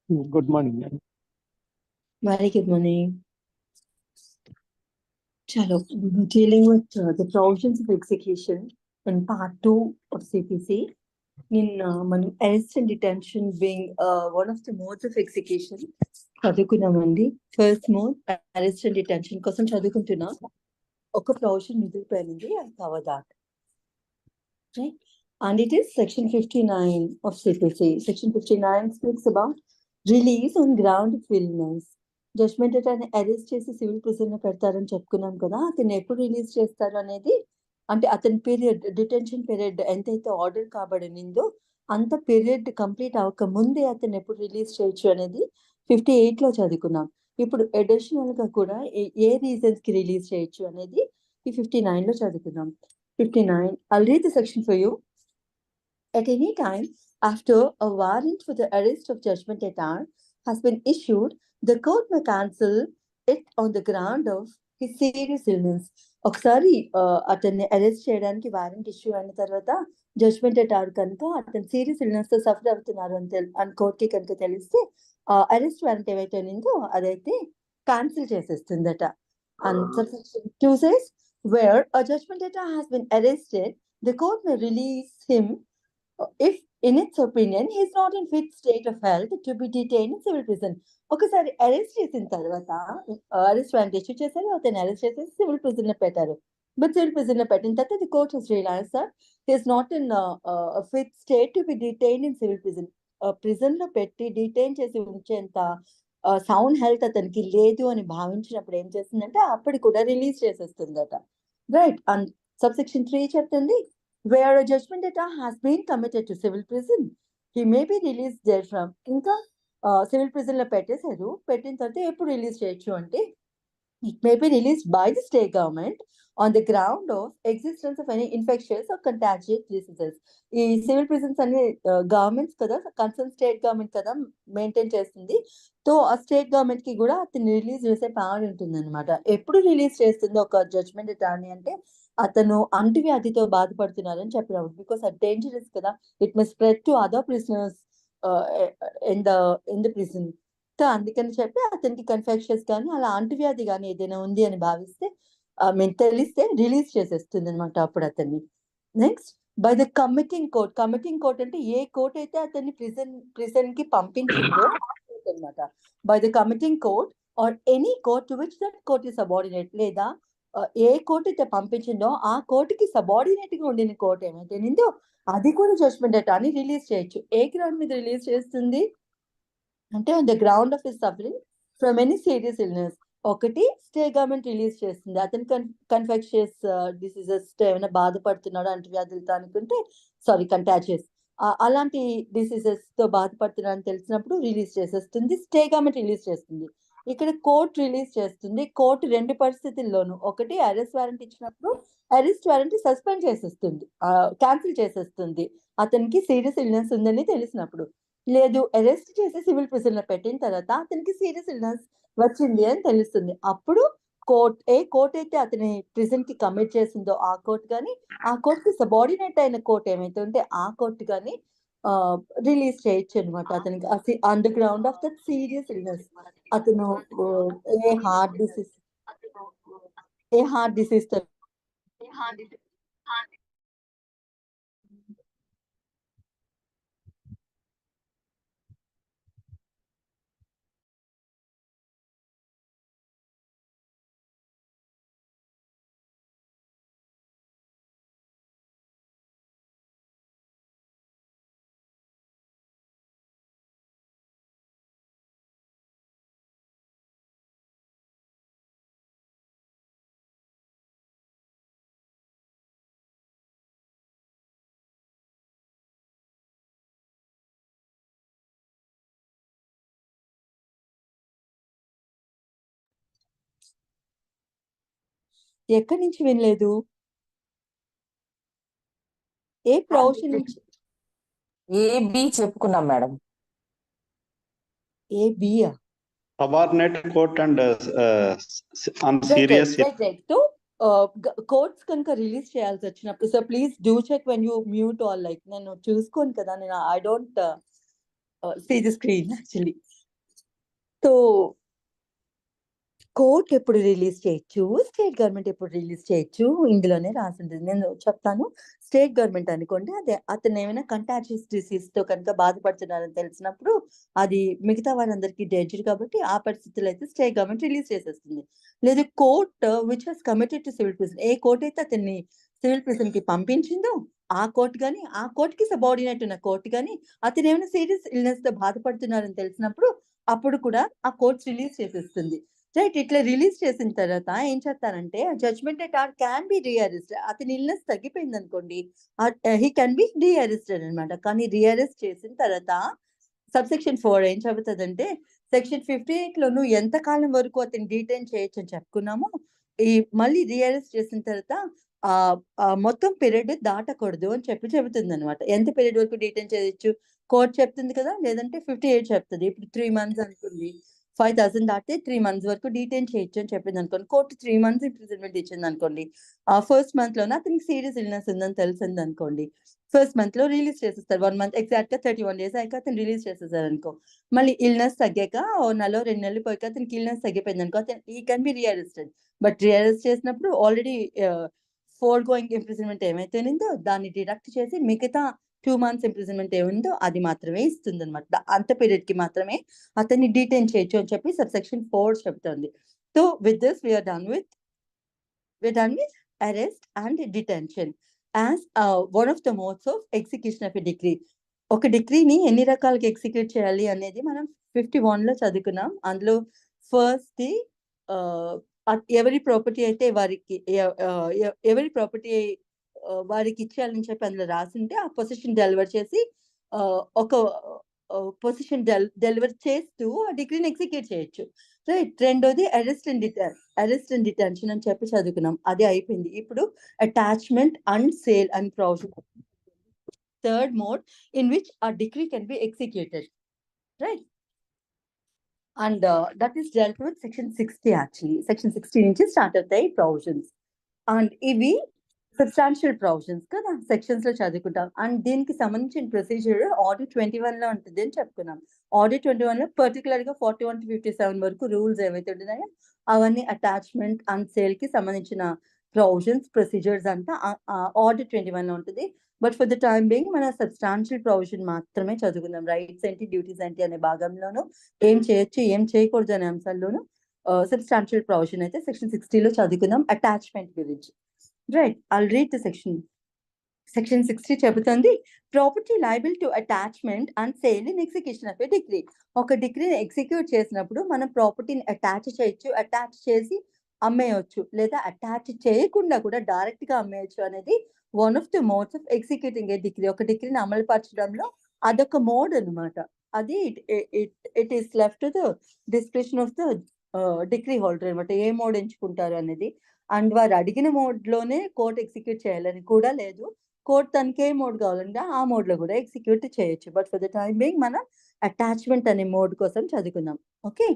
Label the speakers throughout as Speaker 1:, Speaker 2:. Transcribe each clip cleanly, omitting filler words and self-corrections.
Speaker 1: Good morning, ma'am.
Speaker 2: Very good morning. Chalo, we're dealing with the provisions of execution in part 2 of CPC. In arrest and detention being one of the modes of execution. చదువుకున్నామండి. First mode, arrest and detention కోసం చదువుకుంటున్నా. ఒక provision మిగిలిపోయింది. I'll cover that. Right? And it is section 59 of CPC. Section 59 speaks about release on ground of illness. Judgement అతన్ని arrest చేసి civil prison లో పెడతారని చెప్పుకున్నాం కదా, అతన్ని ఎప్పుడు రిలీజ్ చేస్తారు అనేది, అంటే అతని పీరియడ్, డిటెన్షన్ పీరియడ్ ఎంతైతే ఆర్డర్ కాబడినిందో అంత పీరియడ్ కంప్లీట్ అవ్వక ముందే అతన్ని ఎప్పుడు రిలీజ్ చేయొచ్చు అనేది 58 లో చదువుకున్నాం. ఇప్పుడు అడిషనల్ గా కూడా ఏ రీజన్స్ కి రిలీజ్ చేయొచ్చు అనేది ఈ 59 లో చదువుకున్నాం. 59, I'll read the section for you. At any time after a warrant for the arrest of judgment at R has been issued, the court may cancel it on the ground of his serious illness. ఒకసారి అతన్ని arrest చేయడానికి warrant issue అయిన తర్వాత judgement at are కనుక అతను serious illness తో suffer అవుతున్నారు అని కోర్టుకి కనుక తెలిస్తే అరెస్ట్ వారెంట్ ఏవైతే ఉందో అదైతే cancel చేసేస్తుందట. And subsection 2 says, where a judgment debtor has been arrested, the court may release him if in its opinion he is not in fit state of health to be detained in civil prison. ఒకసారి arrest చేసిన తర్వాత arrest warrant issue చేశారు, అతను arrest చేసేసి civil prison లో పెట్టారు. But civil prison లో పెట్టిన తర్వాత the court has realise that he is not in fit state to be detained in civil prison. Prison లో పెట్టి డిటైన్ చేసి ఉంచేంత సౌండ్ హెల్త్ అతనికి లేదు అని భావించినప్పుడు ఏం చేస్తుందంటే అప్పుడు కూడా రిలీజ్ చేసేస్తుందట. రైట్. అండ్ సబ్సెక్షన్ 3 చెప్తుంది, where a judgment debtor has been committed to civil prison, he may be released therefrom. ఇంకా సివిల్ ప్రిజన్ లో పెట్టేశారు, పెట్టిన తర్వాత ఎప్పుడు రిలీజ్ చేయొచ్చు అంటే it may be released by the state government on the ground of existence of any infectious or contagious diseases. ఈ civil prisons అనే గవర్నమెంట్స్ కదా, కన్సర్న్ స్టేట్ గవర్నమెంట్ కదా మెయింటైన్ చేస్తుంది. సో ఆ స్టేట్ గవర్నమెంట్ కి కూడా అతను రిలీజ్ చేసే పవర్ ఉంటుంది అనమాట. ఎప్పుడు రిలీజ్ చేస్తుంది ఒక జడ్జ్మెంట్ అని అంటే అతను అంటువ్యాధితో బాధపడుతున్నారని చెప్పినప్పుడు, బికాస్ అది డేంజరస్ కదా, it may spread to other prisoners in the prison. అందుకని చెప్పి అతనికి కన్ఫెక్షన్స్ కానీ అలా అంటువ్యాధి కానీ ఏదైనా ఉంది అని భావిస్తే మేము తెలిస్తే రిలీజ్ చేసేస్తుంది అనమాట అప్పుడు అతన్ని. Next, by the committing court. Committing court అంటే ఏ కోర్ట్ అయితే అతన్ని ప్రిజన్ కి పంపించిందో అనమాట. By the committing court or any court to which that court is subordinate, లేదా ఏ కోర్టు అయితే పంపించిందో ఆ కోర్టుకి సబార్డినేట్ గా ఉండిన కోర్టు ఏమైతే నిందో అది కూడా జడ్జ్మెంట్ డేటా అని రిలీజ్ చేయొచ్చు. ఏ గ్రౌండ్ మీద రిలీజ్ చేస్తుంది అంటే on the ground of his suffering from any serious illness. ఒకటి స్టేట్ గవర్నమెంట్ రిలీజ్ చేస్తుంది, అతను కన్ఫెక్షియస్ డిసీజెస్ ఏమైనా బాధపడుతున్నాడు అంటువ్యాధులతో అనుకుంటే, సారీ కంటాజియస్, అలాంటి డిసీజెస్ తో బాధపడుతున్నాడు అని తెలిసినప్పుడు రిలీజ్ చేసేస్తుంది, స్టేట్ గవర్నమెంట్ రిలీజ్ చేస్తుంది. ఇక్కడ కోర్ట్ రిలీజ్ చేస్తుంది. కోర్టు 2 పరిస్థితుల్లోనూ, ఒకటి అరెస్ట్ వారెంట్ ఇచ్చినప్పుడు అరెస్ట్ వారెంట్ సస్పెండ్ చేసేస్తుంది, క్యాన్సిల్ చేసేస్తుంది అతనికి సీరియస్ ఇల్నెస్ ఉందని తెలిసినప్పుడు. లేదు, అరెస్ట్ చేసి సివిల్ ప్రిజన్ లో పెట్టిన తర్వాత అతనికి సీరియస్ ఇల్నెస్ వచ్చింది అని తెలుస్తుంది. అప్పుడు కోర్ట్ అయితే అతని ప్రిజన్ కి కమిట్ చేసిందో ఆ కోర్ట్ కానీ, ఆ కోర్ట్ కి సబార్డినేట్ అయిన కోర్ట్ ఏమైతే ఉంటే ఆ కోర్ట్ కానీ రిలీజ్ చేయొచ్చు అనమాట అతనికి on the ground of that serious illness. అతను ఏ హార్ట్ డిసీజ్ తో ఎక్కడి నుంచి వినలేదు? ఏ ప్రొవిజన్ నుంచి?
Speaker 3: ఏబి చెప్పుకున్నాం మేడం.
Speaker 2: ఏబియా?
Speaker 1: Subordinate court and on serious.
Speaker 2: So courts కనుక రిలీజ్ చేయాల్సి వచ్చినప్పుడు, so please do check when you mute all. Like నేను చూసుకోను కదా, నేను I don't see the screen actually. So court ఎప్పుడు రిలీజ్ చేయొచ్చు, స్టేట్ గవర్నమెంట్ ఎప్పుడు రిలీజ్ చేయొచ్చు, ఇందులోనే రాసి ఉంటుంది. నేను చెప్తాను. స్టేట్ గవర్నమెంట్ అనుకోండి, అదే అతను ఏమైనా కంటాజియస్ డిసీజ్ తో కనుక బాధపడుతున్నారని తెలిసినప్పుడు, అది మిగతా వారందరికీ డేంజర్ కాబట్టి ఆ పరిస్థితుల్లో అయితే స్టేట్ గవర్నమెంట్ రిలీజ్ చేసేస్తుంది. లేదు court which has committed to civil prison, A court అయితే అతన్ని సివిల్ ప్రిజన్ కి పంపించిందో ఆ కోర్ట్ కానీ, ఆ కోర్ట్ కి సబార్డినేట్ ఉన్న కోర్ట్ కానీ, అతను ఏమైనా సీరియస్ ఇల్నెస్ తో బాధపడుతున్నారని తెలిసినప్పుడు అప్పుడు కూడా ఆ కోర్ట్ రిలీజ్ చేసేస్తుంది. రైట్. ఇట్లా రిలీజ్ చేసిన తర్వాత ఏం చేస్తారంటే judgment debtor can be rearrested. అతని ఇల్నెస్ తగ్గిపోయింది అనుకోండి, హీ క్యాన్ బి రీఅరెస్టెడ్ అనమాట. కానీ రీఅరెస్ట్ చేసిన తర్వాత సబ్సెక్షన్ 4 ఏం చెబుతుందంటే, సెక్షన్ 58 లోను ఎంత కాలం వరకు అతను డీటైన్ చేయొచ్చు అని చెప్పుకున్నాము. ఈ మళ్ళీ రీఅరెస్ట్ చేసిన తర్వాత మొత్తం పీరియడ్ దాటకూడదు అని చెబుతుంది అనమాట. ఎంత పీరియడ్ వరకు డీటైన్ చేయొచ్చు కోర్ట్ చెప్తుంది కదా, లేదంటే 58 చెప్తుంది. ఇప్పుడు 3 months అనుకుంది, 5,000 దాటితే 3 months వరకు డీటైన్ చేయొచ్చు అని చెప్పింది అనుకోండి. కోర్టు 3 months ఇంప్రిజన్మెంట్ ఇచ్చింది అనుకోండి. ఫస్ట్ మంత్ లోనే అతనికి సీరియస్ ఇల్నెస్ ఉందని తెలిసింది అనుకోండి, ఫస్ట్ మంత్ లో రిలీజ్ చేసేస్తారు. 1 month ఎగ్జాక్ట్ గా 31 days అయ్యాక అతను రిలీజ్ చేసేసారు అనుకో. మళ్ళీ ఇల్నెస్ తగ్గాక ఓ నెల 2 నెలలు పోయాక అతనికి ఇల్నెస్ తగ్గిపోయింది అనుకో, అతను ఈ కెన్ బి రీఅరెస్టెడ్. బట్ రీఅరెస్ట్ చేసినప్పుడు ఆల్రెడీ ఫోర్ గోయింగ్ ఇంప్రిజన్మెంట్ ఏమైతే ఉందో దాన్ని డిడక్ట్ చేసి మిగతా 2 months ఇంప్రిజన్మెంట్ ఏముందో అది మాత్రమే ఇస్తుంది అనమాట. అంత పీరియడ్ కి మాత్రమే అతన్ని డీటైన్ చేయొచ్చు అని చెప్పి సబ్సెక్షన్ 4 చెప్తుంది. So with this we are done with arrest and detention as one of the modes of execution of a decree. ఒక డిగ్రీని ఎన్ని రకాలుగా ఎగ్జిక్యూట్ చేయాలి అనేది మనం 51 లో చదువుకున్నాం. అందులో ఫస్ట్ ఎవరి ప్రాపర్టీ అయితే వారికి ఎవరి ప్రాపర్టీ వారికి ఇచ్చేయాలని చెప్పి అందులో రాసింటే ఆ పొజిషన్ డెలివర్ చేసి ఒక పొజిషన్ డెలివర్ చేస్తూ ఆ డిగ్రీని ఎగ్జిక్యూట్ చేయొచ్చు. రైట్. రెండోది అరెస్ట్ అండ్ డిటెన్షన్ అని చెప్పి చదువుకున్నాం, అది అయిపోయింది. ఇప్పుడు attachment and sale and provision, third mode in which a decree can be executed. Right. And that is dealt with section 60. Actually section 60 నుంచి స్టార్ట్ అవుతాయి ప్రొవిజన్స్. అండ్ ఇవి సబ్స్టాన్షియల్ ప్రొవిజన్స్ కదా, సెక్షన్స్ లో చదువుకుంటాం. అండ్ దీనికి సంబంధించిన ప్రొసీజర్ ఆర్డర్ 21 లో ఉంటుంది అని చెప్పుకున్నాం. ఆర్డర్ 21 లో పర్టికులర్ గా 41 to 57 వరకు రూల్స్ ఏవైతే ఉంటున్నాయో అవన్నీ అటాచ్మెంట్ అండ్ సేల్ కి సంబంధించిన ప్రొవిజన్స్ ప్రొసీజర్స్ అంతా ఆర్డర్ 21 లో ఉంటుంది. But for the time being మన సబ్స్టాన్షియల్ ప్రొవిజన్ మాత్రమే చదువుకుందాం. రైట్స్ ఏంటి, డ్యూటీస్ ఏంటి అనే భాగంలోను, ఏం చేయొచ్చు ఏం చేయకూడదు అనే అంశాల్లోను సబ్స్టాన్షియల్ ప్రొవిజన్ అయితే సెక్షన్ 60 లో చదువుకుందాం అటాచ్మెంట్ గురించి. Right. I'll read the section. Section 60 చెబుతుంది property liable to attachment and sale in execution of a decree. ఒక డిగ్రీని ఎగ్జిక్యూట్ చేసినప్పుడు మనం ప్రాపర్టీని అటాచ్ చేయొచ్చు, అటాచ్ చేసి అమ్మేయచ్చు, లేదా అటాచ్ చేయకుండా కూడా డైరెక్ట్ గా అమ్మేయచ్చు అనేది one of the modes of executing A degree. ఒక డిగ్రీని అమలు పరచడంలో అదొక మోడ్ అనమాట. అది it is left to the description of the degree holder అనమాట, ఏ మోడ్ ఎంచుకుంటారు అనేది. అండ్ వారు అడిగిన మోడ్ లోనే కోర్ట్ ఎగ్జిక్యూట్ చేయాలని కూడా లేదు. కోర్ట్ తనకి ఏ మోడ్ కావాలంటే ఆ మోడ్ లో కూడా ఎగ్జిక్యూట్ చేయొచ్చు. But for the time being మనం అటాచ్మెంట్ అనే మోడ్ కోసం చదువుకుందాం. ఓకే.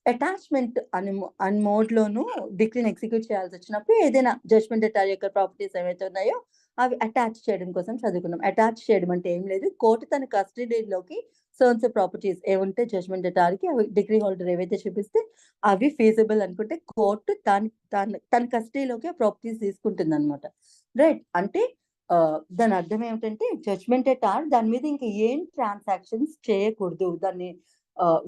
Speaker 2: అటాచ్మెంట్ అనే మోడ్ లోను డిగ్రీని ఎగ్జిక్యూట్ చేయాల్సి వచ్చినప్పుడు ఏదైనా జడ్జ్మెంట్ డెటార్ యొక్క ప్రాపర్టీస్ ఏవైతే ఉన్నాయో అవి అటాచ్ చేయడం కోసం చదువుకున్నాం. అటాచ్ చేయడం అంటే ఏం లేదు, కోర్టు తన కస్టడీలోకి సోన్స్ ప్రాపర్టీస్ ఏముంటే జడ్జ్మెంట్ డెటార్ కి అవి డిగ్రీ హోల్డర్ ఏవైతే చూపిస్తే అవి ఫీజిబుల్ అనుకుంటే కోర్టు తన కస్టడీలోకి ప్రాపర్టీస్ తీసుకుంటుంది అనమాట. రైట్. అంటే దాని అర్థం ఏమిటంటే జడ్జ్మెంట్ డెటార్ దాని మీద ఇంకా ఏం ట్రాన్సాక్షన్స్ చేయకూడదు, దాన్ని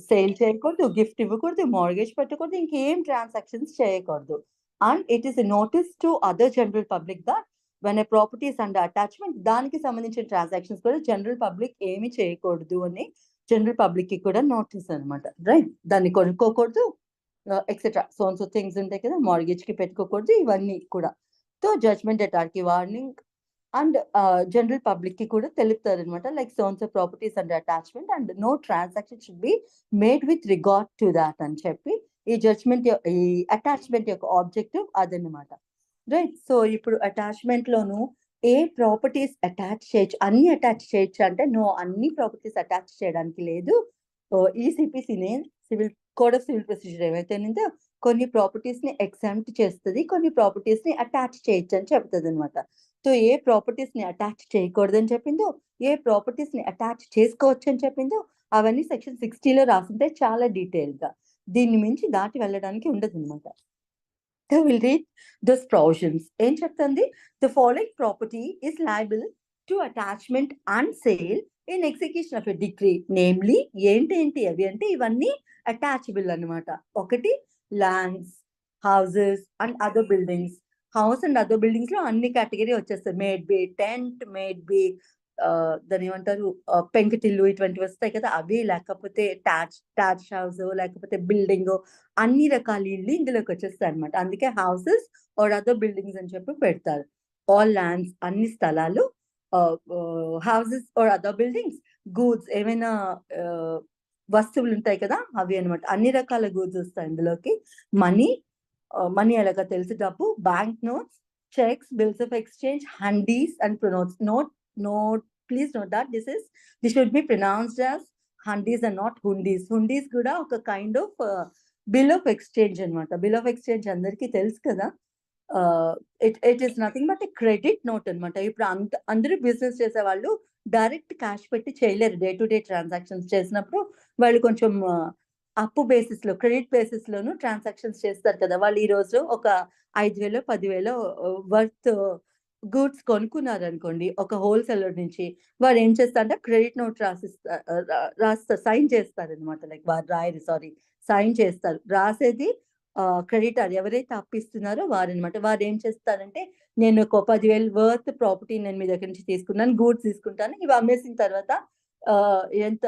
Speaker 2: సేల్ చేయకూడదు, గిఫ్ట్ ఇవ్వకూడదు, మార్గేజ్ పెట్టకూడదు, ఇంకేం ట్రాన్సాక్షన్స్ చేయకూడదు. And it is notice to other general public that when a properties under attachment దానికి సంబంధించిన ట్రాన్సాక్షన్స్ కూడా జనరల్ పబ్లిక్ ఏమి చేయకూడదు అని జనరల్ పబ్లిక్ కి కూడా నోటీస్ అనమాట. రైట్. దాన్ని కొనుక్కోకూడదు, ఎక్సెట్రా సోన్స్ థింగ్స్ ఉంటాయి కదా, మార్గేజ్ కి పెట్టుకోకూడదు, ఇవన్నీ కూడా. సో జడ్జ్మెంట్ డెటార్ కి వార్నింగ్ అండ్ జనరల్ పబ్లిక్ కి కూడా తెలుపుతారు అనమాట, like sons properties and attachment and no transaction should be made with regard to that అని చెప్పి ఈ జడ్జ్మెంట్ ఈ అటాచ్మెంట్ యొక్క ఆబ్జెక్టివ్ అదనమాట. రైట్. సో ఇప్పుడు అటాచ్మెంట్ లోను ఏ ప్రాపర్టీస్ అటాచ్ చేయొచ్చు, అన్ని అటాచ్ చేయొచ్చు అంటే నో, అన్ని ప్రాపర్టీస్ అటాచ్ చేయడానికి లేదు. ఈసిపిసిని civil code of civil procedure ఏవైతే ఉందో కొన్ని ప్రాపర్టీస్ ని ఎగ్జామ్ట్ చేస్తుంది, కొన్ని ప్రాపర్టీస్ ని అటాచ్ చేయొచ్చు అని చెప్తుంది అనమాట. సో ఏ ప్రాపర్టీస్ ని అటాచ్ చేయకూడదని చెప్పిందో, ఏ ప్రాపర్టీస్ ని అటాచ్ చేసుకోవచ్చు అని చెప్పిందో అవన్నీ సెక్షన్ 60 లో రాసింటే చాలా డీటెయిల్ గా. దీన్ని మించి దాటి వెళ్ళడానికి ఉండదు అనమాట. Will read those provisions. ఏం చెప్తుంది? The following property is liable to attachment and sale in execution of a decree. Namely, ఏంటి అవి అంటే ఇవన్నీ అటాచబుల్ అన్నమాట. ఒకటి lands, houses and other buildings. House and other buildings లో అన్ని కేటగిరీ వచ్చేస్తాయి. Made be tent, made be దాని ఏమంటారు పెంకుటిల్లు, ఇటువంటివి వస్తాయి కదా అవి, లేకపోతే టాచ్ హౌస్, లేకపోతే బిల్డింగ్, అన్ని రకాల ఇల్లు ఇందులోకి వచ్చేస్తాయి అనమాట. అందుకే హౌసెస్ ఆర్ అదర్ బిల్డింగ్స్ అని చెప్పి పెడతారు. ఆల్ ల్యాండ్స్, అన్ని స్థలాలు, houses or other buildings, goods ఏమైనా వస్తువులు ఉంటాయి కదా అవి అనమాట. అన్ని రకాల గూడ్స్ వస్తాయి ఇందులోకి. మనీ ఎలాగా తెలుసు? డబ్బు, bank notes, cheques, bills of exchange, hundis and pronotes. Please note that this should be pronounced as handis and not hundis. Hundis కూడా ఒక kind of bill of exchange అనమాట. బిల్ ఆఫ్ ఎక్స్చేంజ్ అందరికీ తెలుసు కదా. It is nothing but a credit note అనమాట. ఇప్పుడు అందరూ business చేసే వాళ్ళు డైరెక్ట్ క్యాష్ పెట్టి చేయలేరు. డే టు డే ట్రాన్సాక్షన్స్ చేసినప్పుడు వాళ్ళు కొంచెం అప్పు బేసిస్ లో, క్రెడిట్ బేసిస్ లోను ట్రాన్సాక్షన్స్ చేస్తారు కదా. వాళ్ళు ఈ రోజు ఒక 5,000 10,000 వర్త్ గూడ్స్ కొనుక్కున్నారు అనుకోండి ఒక హోల్సేలర్ నుంచి, వారు ఏం చేస్తారంటే క్రెడిట్ నోట్ రాస్తారు, సైన్ చేస్తారు అనమాట. లైక్ సైన్ చేస్తారు. రాసేది క్రెడిటర్, ఎవరైతే అప్పిస్తున్నారో వారు అనమాట. వారు ఏం చేస్తారంటే, నేను ఒక 10,000 వర్త్ ప్రాపర్టీ నేను మీ దగ్గర నుంచి తీసుకున్నాను, గూడ్స్ తీసుకుంటాను, ఇవి అమ్మేసిన తర్వాత ఎంత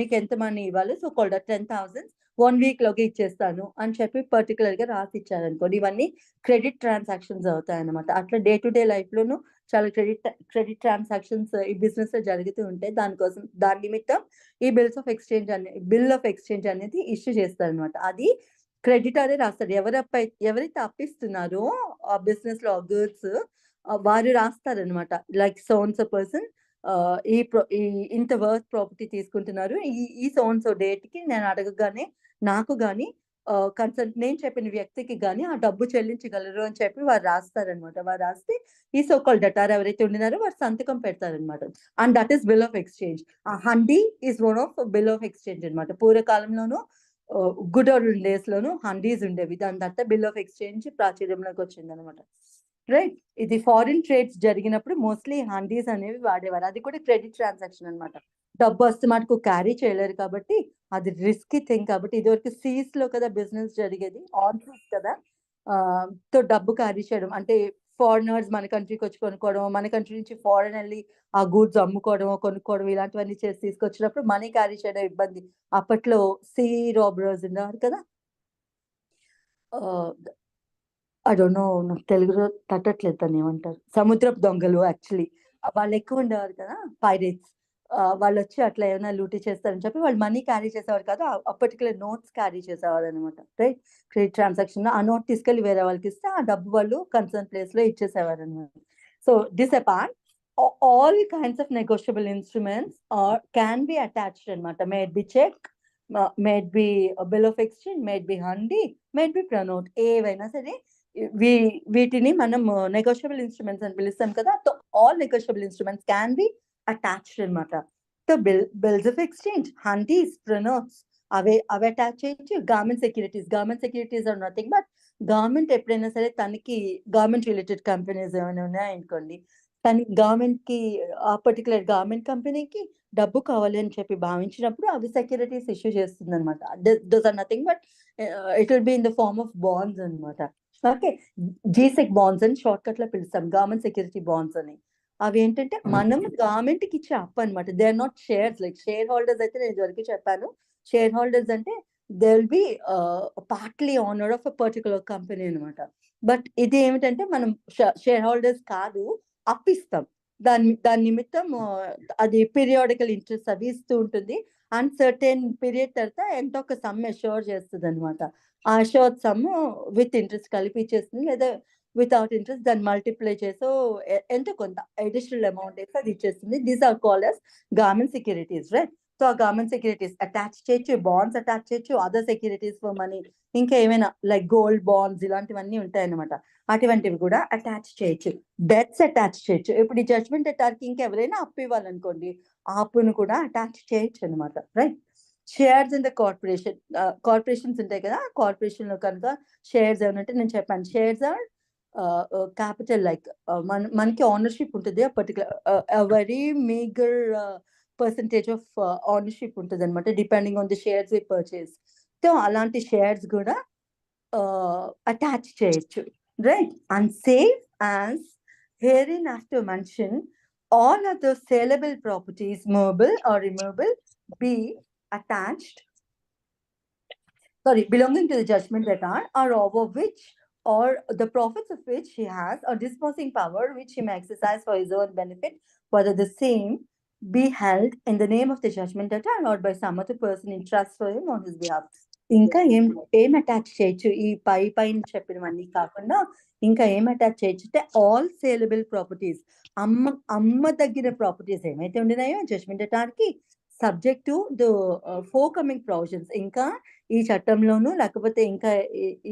Speaker 2: మీకు ఎంత మనీ ఇవ్వాలి, సో కాల్డ్ 10,000 1 week లోకి ఇచ్చేస్తాను అని చెప్పి పర్టికులర్ గా రాసి ఇచ్చారనుకోండి. ఇవన్నీ క్రెడిట్ ట్రాన్సాక్షన్స్ అవుతాయి అన్నమాట. అట్లా డే టు డే లైఫ్ లోను చాలా క్రెడిట్ ట్రాన్సాక్షన్స్ ఈ బిజినెస్ లో జరుగుతూ ఉంటాయి. దాని నిమిత్తం ఈ బిల్ ఆఫ్ ఎక్స్చేంజ్ అనేది ఇష్యూ చేస్తారనమాట. అది క్రెడిటరే రాస్తారు. ఎవరైతే అప్పిస్తున్నారో ఆ బిజినెస్ లో గూడ్స్ వారు రాస్తారనమాట. లైక్ సోన్స్ పర్సన్ ఇంత వర్త్ ప్రాపర్టీ తీసుకుంటున్నారు, ఈ సోన్స్ డేట్ కి నేను అడగగానే నాకు గాని కన్సల్ట్ నేను చెప్పిన వ్యక్తికి గాని ఆ డబ్బు చెల్లించగలరు అని చెప్పి వారు రాస్తారనమాట. వారు రాస్తే ఈ సోకాల్ డెటార్ ఎవరైతే ఉండినారో వారు సంతకం పెడతారనమాట. And that is bill of exchange. ఆ hundi is one of bill of exchange అనమాట. పూర్వకాలంలోనూ గుడ్ ఓల్డ్ డేస్ లోను హండీస్ ఉండేవి. దాని తర్వాత బిల్ ఆఫ్ ఎక్స్చేంజ్ ప్రాచుర్యంలోకి వచ్చింది అనమాట. రైట్. ఇది ఫారిన్ ట్రేడ్స్ జరిగినప్పుడు మోస్ట్లీ హండీస్ అనేవి వాడేవారు. అది కూడా క్రెడిట్ ట్రాన్సాక్షన్ అనమాట. డబ్బు వస్తే మటుకు క్యారీ చేయలేరు కాబట్టి అది రిస్కీ థింగ్. కాబట్టి ఇదివరకు సీస్ లో కదా బిజినెస్ జరిగేది, ఆన్ సీస్ కదా. తో డబ్బు క్యారీ చేయడం అంటే ఫారినర్స్ మన కంట్రీకి వచ్చి కొనుక్కోవడం, మన కంట్రీ నుంచి ఫారిన్ వెళ్ళి ఆ గూడ్స్ అమ్ముకోవడం, కొనుక్కోవడం, ఇలాంటివన్నీ చేసి తీసుకొచ్చినప్పుడు మనీ క్యారీ చేయడం ఇబ్బంది. అప్పట్లో సీ రాబర్స్ ఉన్నారు కదా. ఐ డోంట్ నో, నాకు తెలుగులో తట్టట్లేదు, దాన్ని ఏమంటారు, సముద్రపు దొంగలు. యాక్చువల్లీ వాళ్ళు ఎక్కువ ఉండేవారు కదా, పైరేట్స్. వాళ్ళు వచ్చి అట్లా ఏమైనా లూటీ చేస్తారని చెప్పి వాళ్ళు మనీ క్యారీ చేసేవారు కాదు, ఆ పర్టికులర్ నోట్స్ క్యారీ చేసేవారు అనమాట. రైట్. క్రెడిట్ ట్రాన్సాక్షన్ ఆ నోట్ తీసుకెళ్లి వేరే వాళ్ళకి ఇస్తే ఆ డబ్బు వాళ్ళు కన్సర్న్ ప్లేస్ లో ఇచ్చేసేవారు అనమాట. So this apart all kinds of negotiable instruments can be attached అనమాట. may it be check, may it be a bill of exchange, may it be hundi, may it be pronote, ఏవైనా సరే వీటిని మనం negotiable instruments అని పిలుస్తాం కదా. So all negotiable instruments can be attached అనమాట. So bills of exchange, hundis, pronotes అవి attach చేయొచ్చు. Government securities are nothing but government ఎప్పుడైనా సరే తనకి గవర్నమెంట్ రిలేటెడ్ కంపెనీస్ ఏమైనా ఉన్నాయనుకోండి, గవర్నమెంట్ కి ఆ పర్టికులర్ గవర్నమెంట్ కంపెనీకి డబ్బు కావాలి అని చెప్పి భావించినప్పుడు అవి సెక్యూరిటీస్ ఇష్యూ చేస్తుంది అనమాట. Those are nothing but it will be in the form of bonds అనమాట. ఓకే. జీసెక్ బాండ్స్ అని షార్ట్ కట్ లో పిలుస్తాం, గవర్నమెంట్ సెక్యూరిటీ బాండ్స్ అని. అవి ఏంటంటే మనం గవర్నమెంట్ కి ఇచ్చే అప్పు అనమాట. They are not shares. Like share holders అయితే నేను ఇదివరకు చెప్పాను. షేర్ హోల్డర్స్ అంటే they will be partly owner of a particular company అనమాట. బట్ ఇది ఏమిటంటే మనం షేర్ హోల్డర్స్ కాదు, అప్పిస్తాం. దాని నిమిత్తం అది పీరియాడికల్ ఇంట్రెస్ట్ అవి ఇస్తూ ఉంటుంది. అండ్ సర్టెన్ పీరియడ్ తర్వాత ఎంతో ఒక సమ్ అష్యూర్ చేస్తుంది అనమాట. ఆ అష్యూర్డ్ సమ్ విత్ ఇంట్రెస్ట్ కలిపి ఇచ్చేస్తుంది, లేదా వితౌట్ ఇంట్రెస్ట్ దాన్ని మల్టిప్లై చేసో ఎంతో కొంత అడిషనల్ అమౌంట్ వేసి అది ఇచ్చేస్తుంది. These are called as government securities. Right. So ఆ గవర్నమెంట్ సెక్యూరిటీస్ అటాచ్ చేయొచ్చు, బాండ్స్ అటాచ్ చేయొచ్చు, అదర్ సెక్యూరిటీస్ ఫర్ మనీ, ఇంకా ఏమైనా లైక్ గోల్డ్ బాండ్స్ ఇలాంటివన్నీ ఉంటాయి అనమాట. అటువంటివి కూడా అటాచ్ చేయొచ్చు. డెట్స్ అటాచ్ చేయొచ్చు. ఇప్పుడు ఈ జడ్జ్మెంట్ డెటార్కి ఇంకెవరైనా అప్పు ఇవ్వాలనుకోండి, ఆ అప్పును కూడా అటాచ్ చేయొచ్చు అనమాట. Right. Shares in the corporation, corporations ఉంటాయి కదా, కార్పొరేషన్ లో కనుక షేర్స్ ఏమైనా ఉంటే నేను చెప్పాను షేర్స్ ఆర్ క్యాపిటల్, లైక్ మనకి ఓనర్షిప్ ఉంటుంది particular very meagre percentage of ownership ఉంటుంది అనమాట, depending on the shares we purchase. So అలాంటి షేర్స్ కూడా అటాచ్ చేయొచ్చు, right. And same as herein after mention all other saleable properties, movable or removable, be attached, belonging to the judgment debtor, or over which, or the profits of which he has, or disposing power which he may exercise for his own benefit, whether the same be held in the name of the judgment debtor or by some other person in trust for him on his behalf. ఇంకా ఏం attach చేయొచ్చు ఈ పైన చెప్పినవన్నీ కాకుండా ఇంకా ఏం attach చేయొచ్చు అంటే ఆల్ సేలబుల్ ప్రాపర్టీస్, అమ్మ దగ్గర ప్రాపర్టీస్ ఏమైతే ఉండినాయో జడ్జ్మెంట్ డెటార్కి subject to the forthcoming provisions. ఇంకా ఈ చట్టంలోను లేకపోతే ఇంకా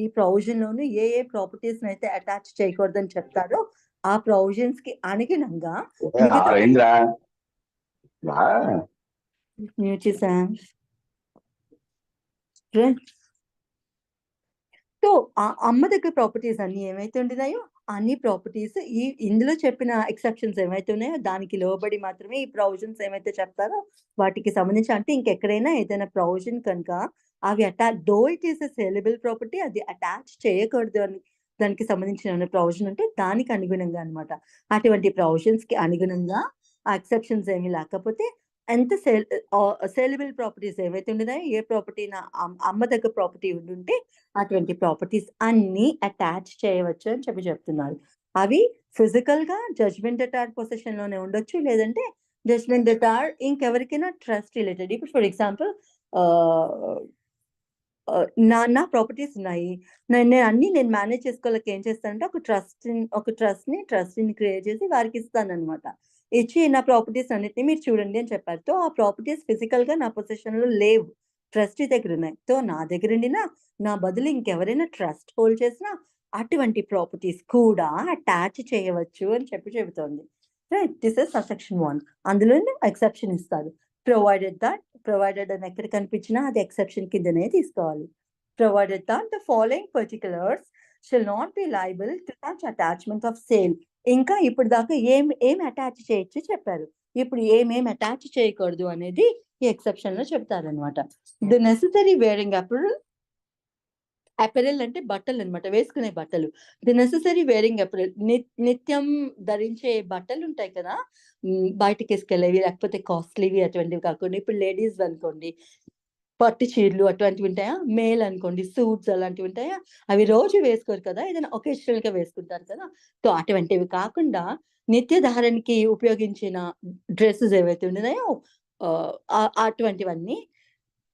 Speaker 2: ఈ ప్రొవిజన్ లోను ఏ ప్రాపర్టీస్ అయితే అటాచ్ చేయకూడదని చెప్తారో ఆ ప్రొవిజన్స్ కి అనుగుణంగా సో అమ్మ దగ్గర ప్రాపర్టీస్ అన్ని ఏమైతే ఉండినాయో అన్ని ప్రాపర్టీస్ ఇందులో చెప్పిన ఎక్సెప్షన్స్ ఏమైతే ఉన్నాయో దానికి లోబడి మాత్రమే ఈ ప్రొవిజన్స్ ఏమైతే చెప్తారో వాటికి సంబంధించి, అంటే ఇంకెక్కడైనా ఏదైనా ప్రొవిజన్ కనుక అవి though it is a saleable property అది అటాచ్ చేయకూడదు అని దానికి సంబంధించిన ప్రొవిజన్ అంటే దానికి అనుగుణంగా అనమాట. అటువంటి ప్రొవిజన్స్ కి అనుగుణంగా ఆ ఎక్సెప్షన్స్ ఏమి లేకపోతే ఎంత సేలబుల్ ప్రాపర్టీస్ ఏవైతే ఉండినాయో ఏ ప్రాపర్టీ అమ్మ దగ్గర ప్రాపర్టీ ఉంటే అటువంటి ప్రాపర్టీస్ అన్ని అటాచ్ చేయవచ్చు అని చెప్తున్నారు. అవి ఫిజికల్ గా జడ్జ్మెంట్ డెటార్ పొజిషన్ లోనే ఉండొచ్చు, లేదంటే జడ్జ్మెంట్ డెటార్ ఇంకెవరికైనా ట్రస్ట్ రిలేటెడ్. ఇప్పుడు ఫర్ ఎగ్జాంపుల్ నా ప్రాపర్టీస్ ఉన్నాయి, నేను మేనేజ్ చేసుకోలేక ఏం చేస్తానంటే ఒక ట్రస్ట్ ని క్రియేట్ చేసి వారికి ఇస్తాను అనమాట. ఇచ్చి నా ప్రాపర్టీస్ అన్నిటిని మీరు చూడండి అని చెప్పారు. సో ఆ ప్రాపర్టీస్ ఫిజికల్ గా నా పొజిషన్ లో లేవు, ట్రస్టీ దగ్గర ఉన్నాయి. సో నా దగ్గర ఉండినా నా బదులు ఇంకెవరైనా ట్రస్ట్ హోల్డ్ చేసినా అటువంటి ప్రాపర్టీస్ కూడా అటాచ్ చేయవచ్చు అని చెబుతోంది, రైట్. This is section 1. అందులోనే ఎక్సెప్షన్ ఇస్తారు. ప్రొవైడెడ్ అని ఎక్కడ కనిపించినా అది ఎక్సెప్షన్ కిందనే తీసుకోవాలి. Provided that the following particulars shall not be liable to such attachment of sale. ఇంకా ఇప్పుడు దాకా ఏం అటాచ్ చేయొచ్చు చెప్పారు, ఇప్పుడు ఏమేం అటాచ్ చేయకూడదు అనేది ఈ ఎక్సెప్షన్ లో చెప్తారనమాట. ది నెసెసరీ వేరింగ్ అపెరల్ అంటే బట్టలు అనమాట, వేసుకునే బట్టలు. ది నెసెసరీ వేరింగ్ అపెరల్ నిత్యం ధరించే బట్టలు ఉంటాయి కదా, బయటకి వేసుకెళ్ళేవి లేకపోతే కాస్ట్లీవి అటువంటివి కాకుండా ఇప్పుడు లేడీస్ అనుకోండి పట్టు చీరలు అటువంటివి ఉంటాయా, మేల్ అనుకోండి సూట్స్ అలాంటివి ఉంటాయా, అవి రోజు వేసుకోరు కదా, ఏదైనా ఒకేషనల్ గా వేసుకుంటారు కదా. సో అటువంటివి కాకుండా నిత్య ధారణకి ఉపయోగించిన డ్రెస్సెస్ ఏవైతే ఉన్నాయో అటువంటివన్నీ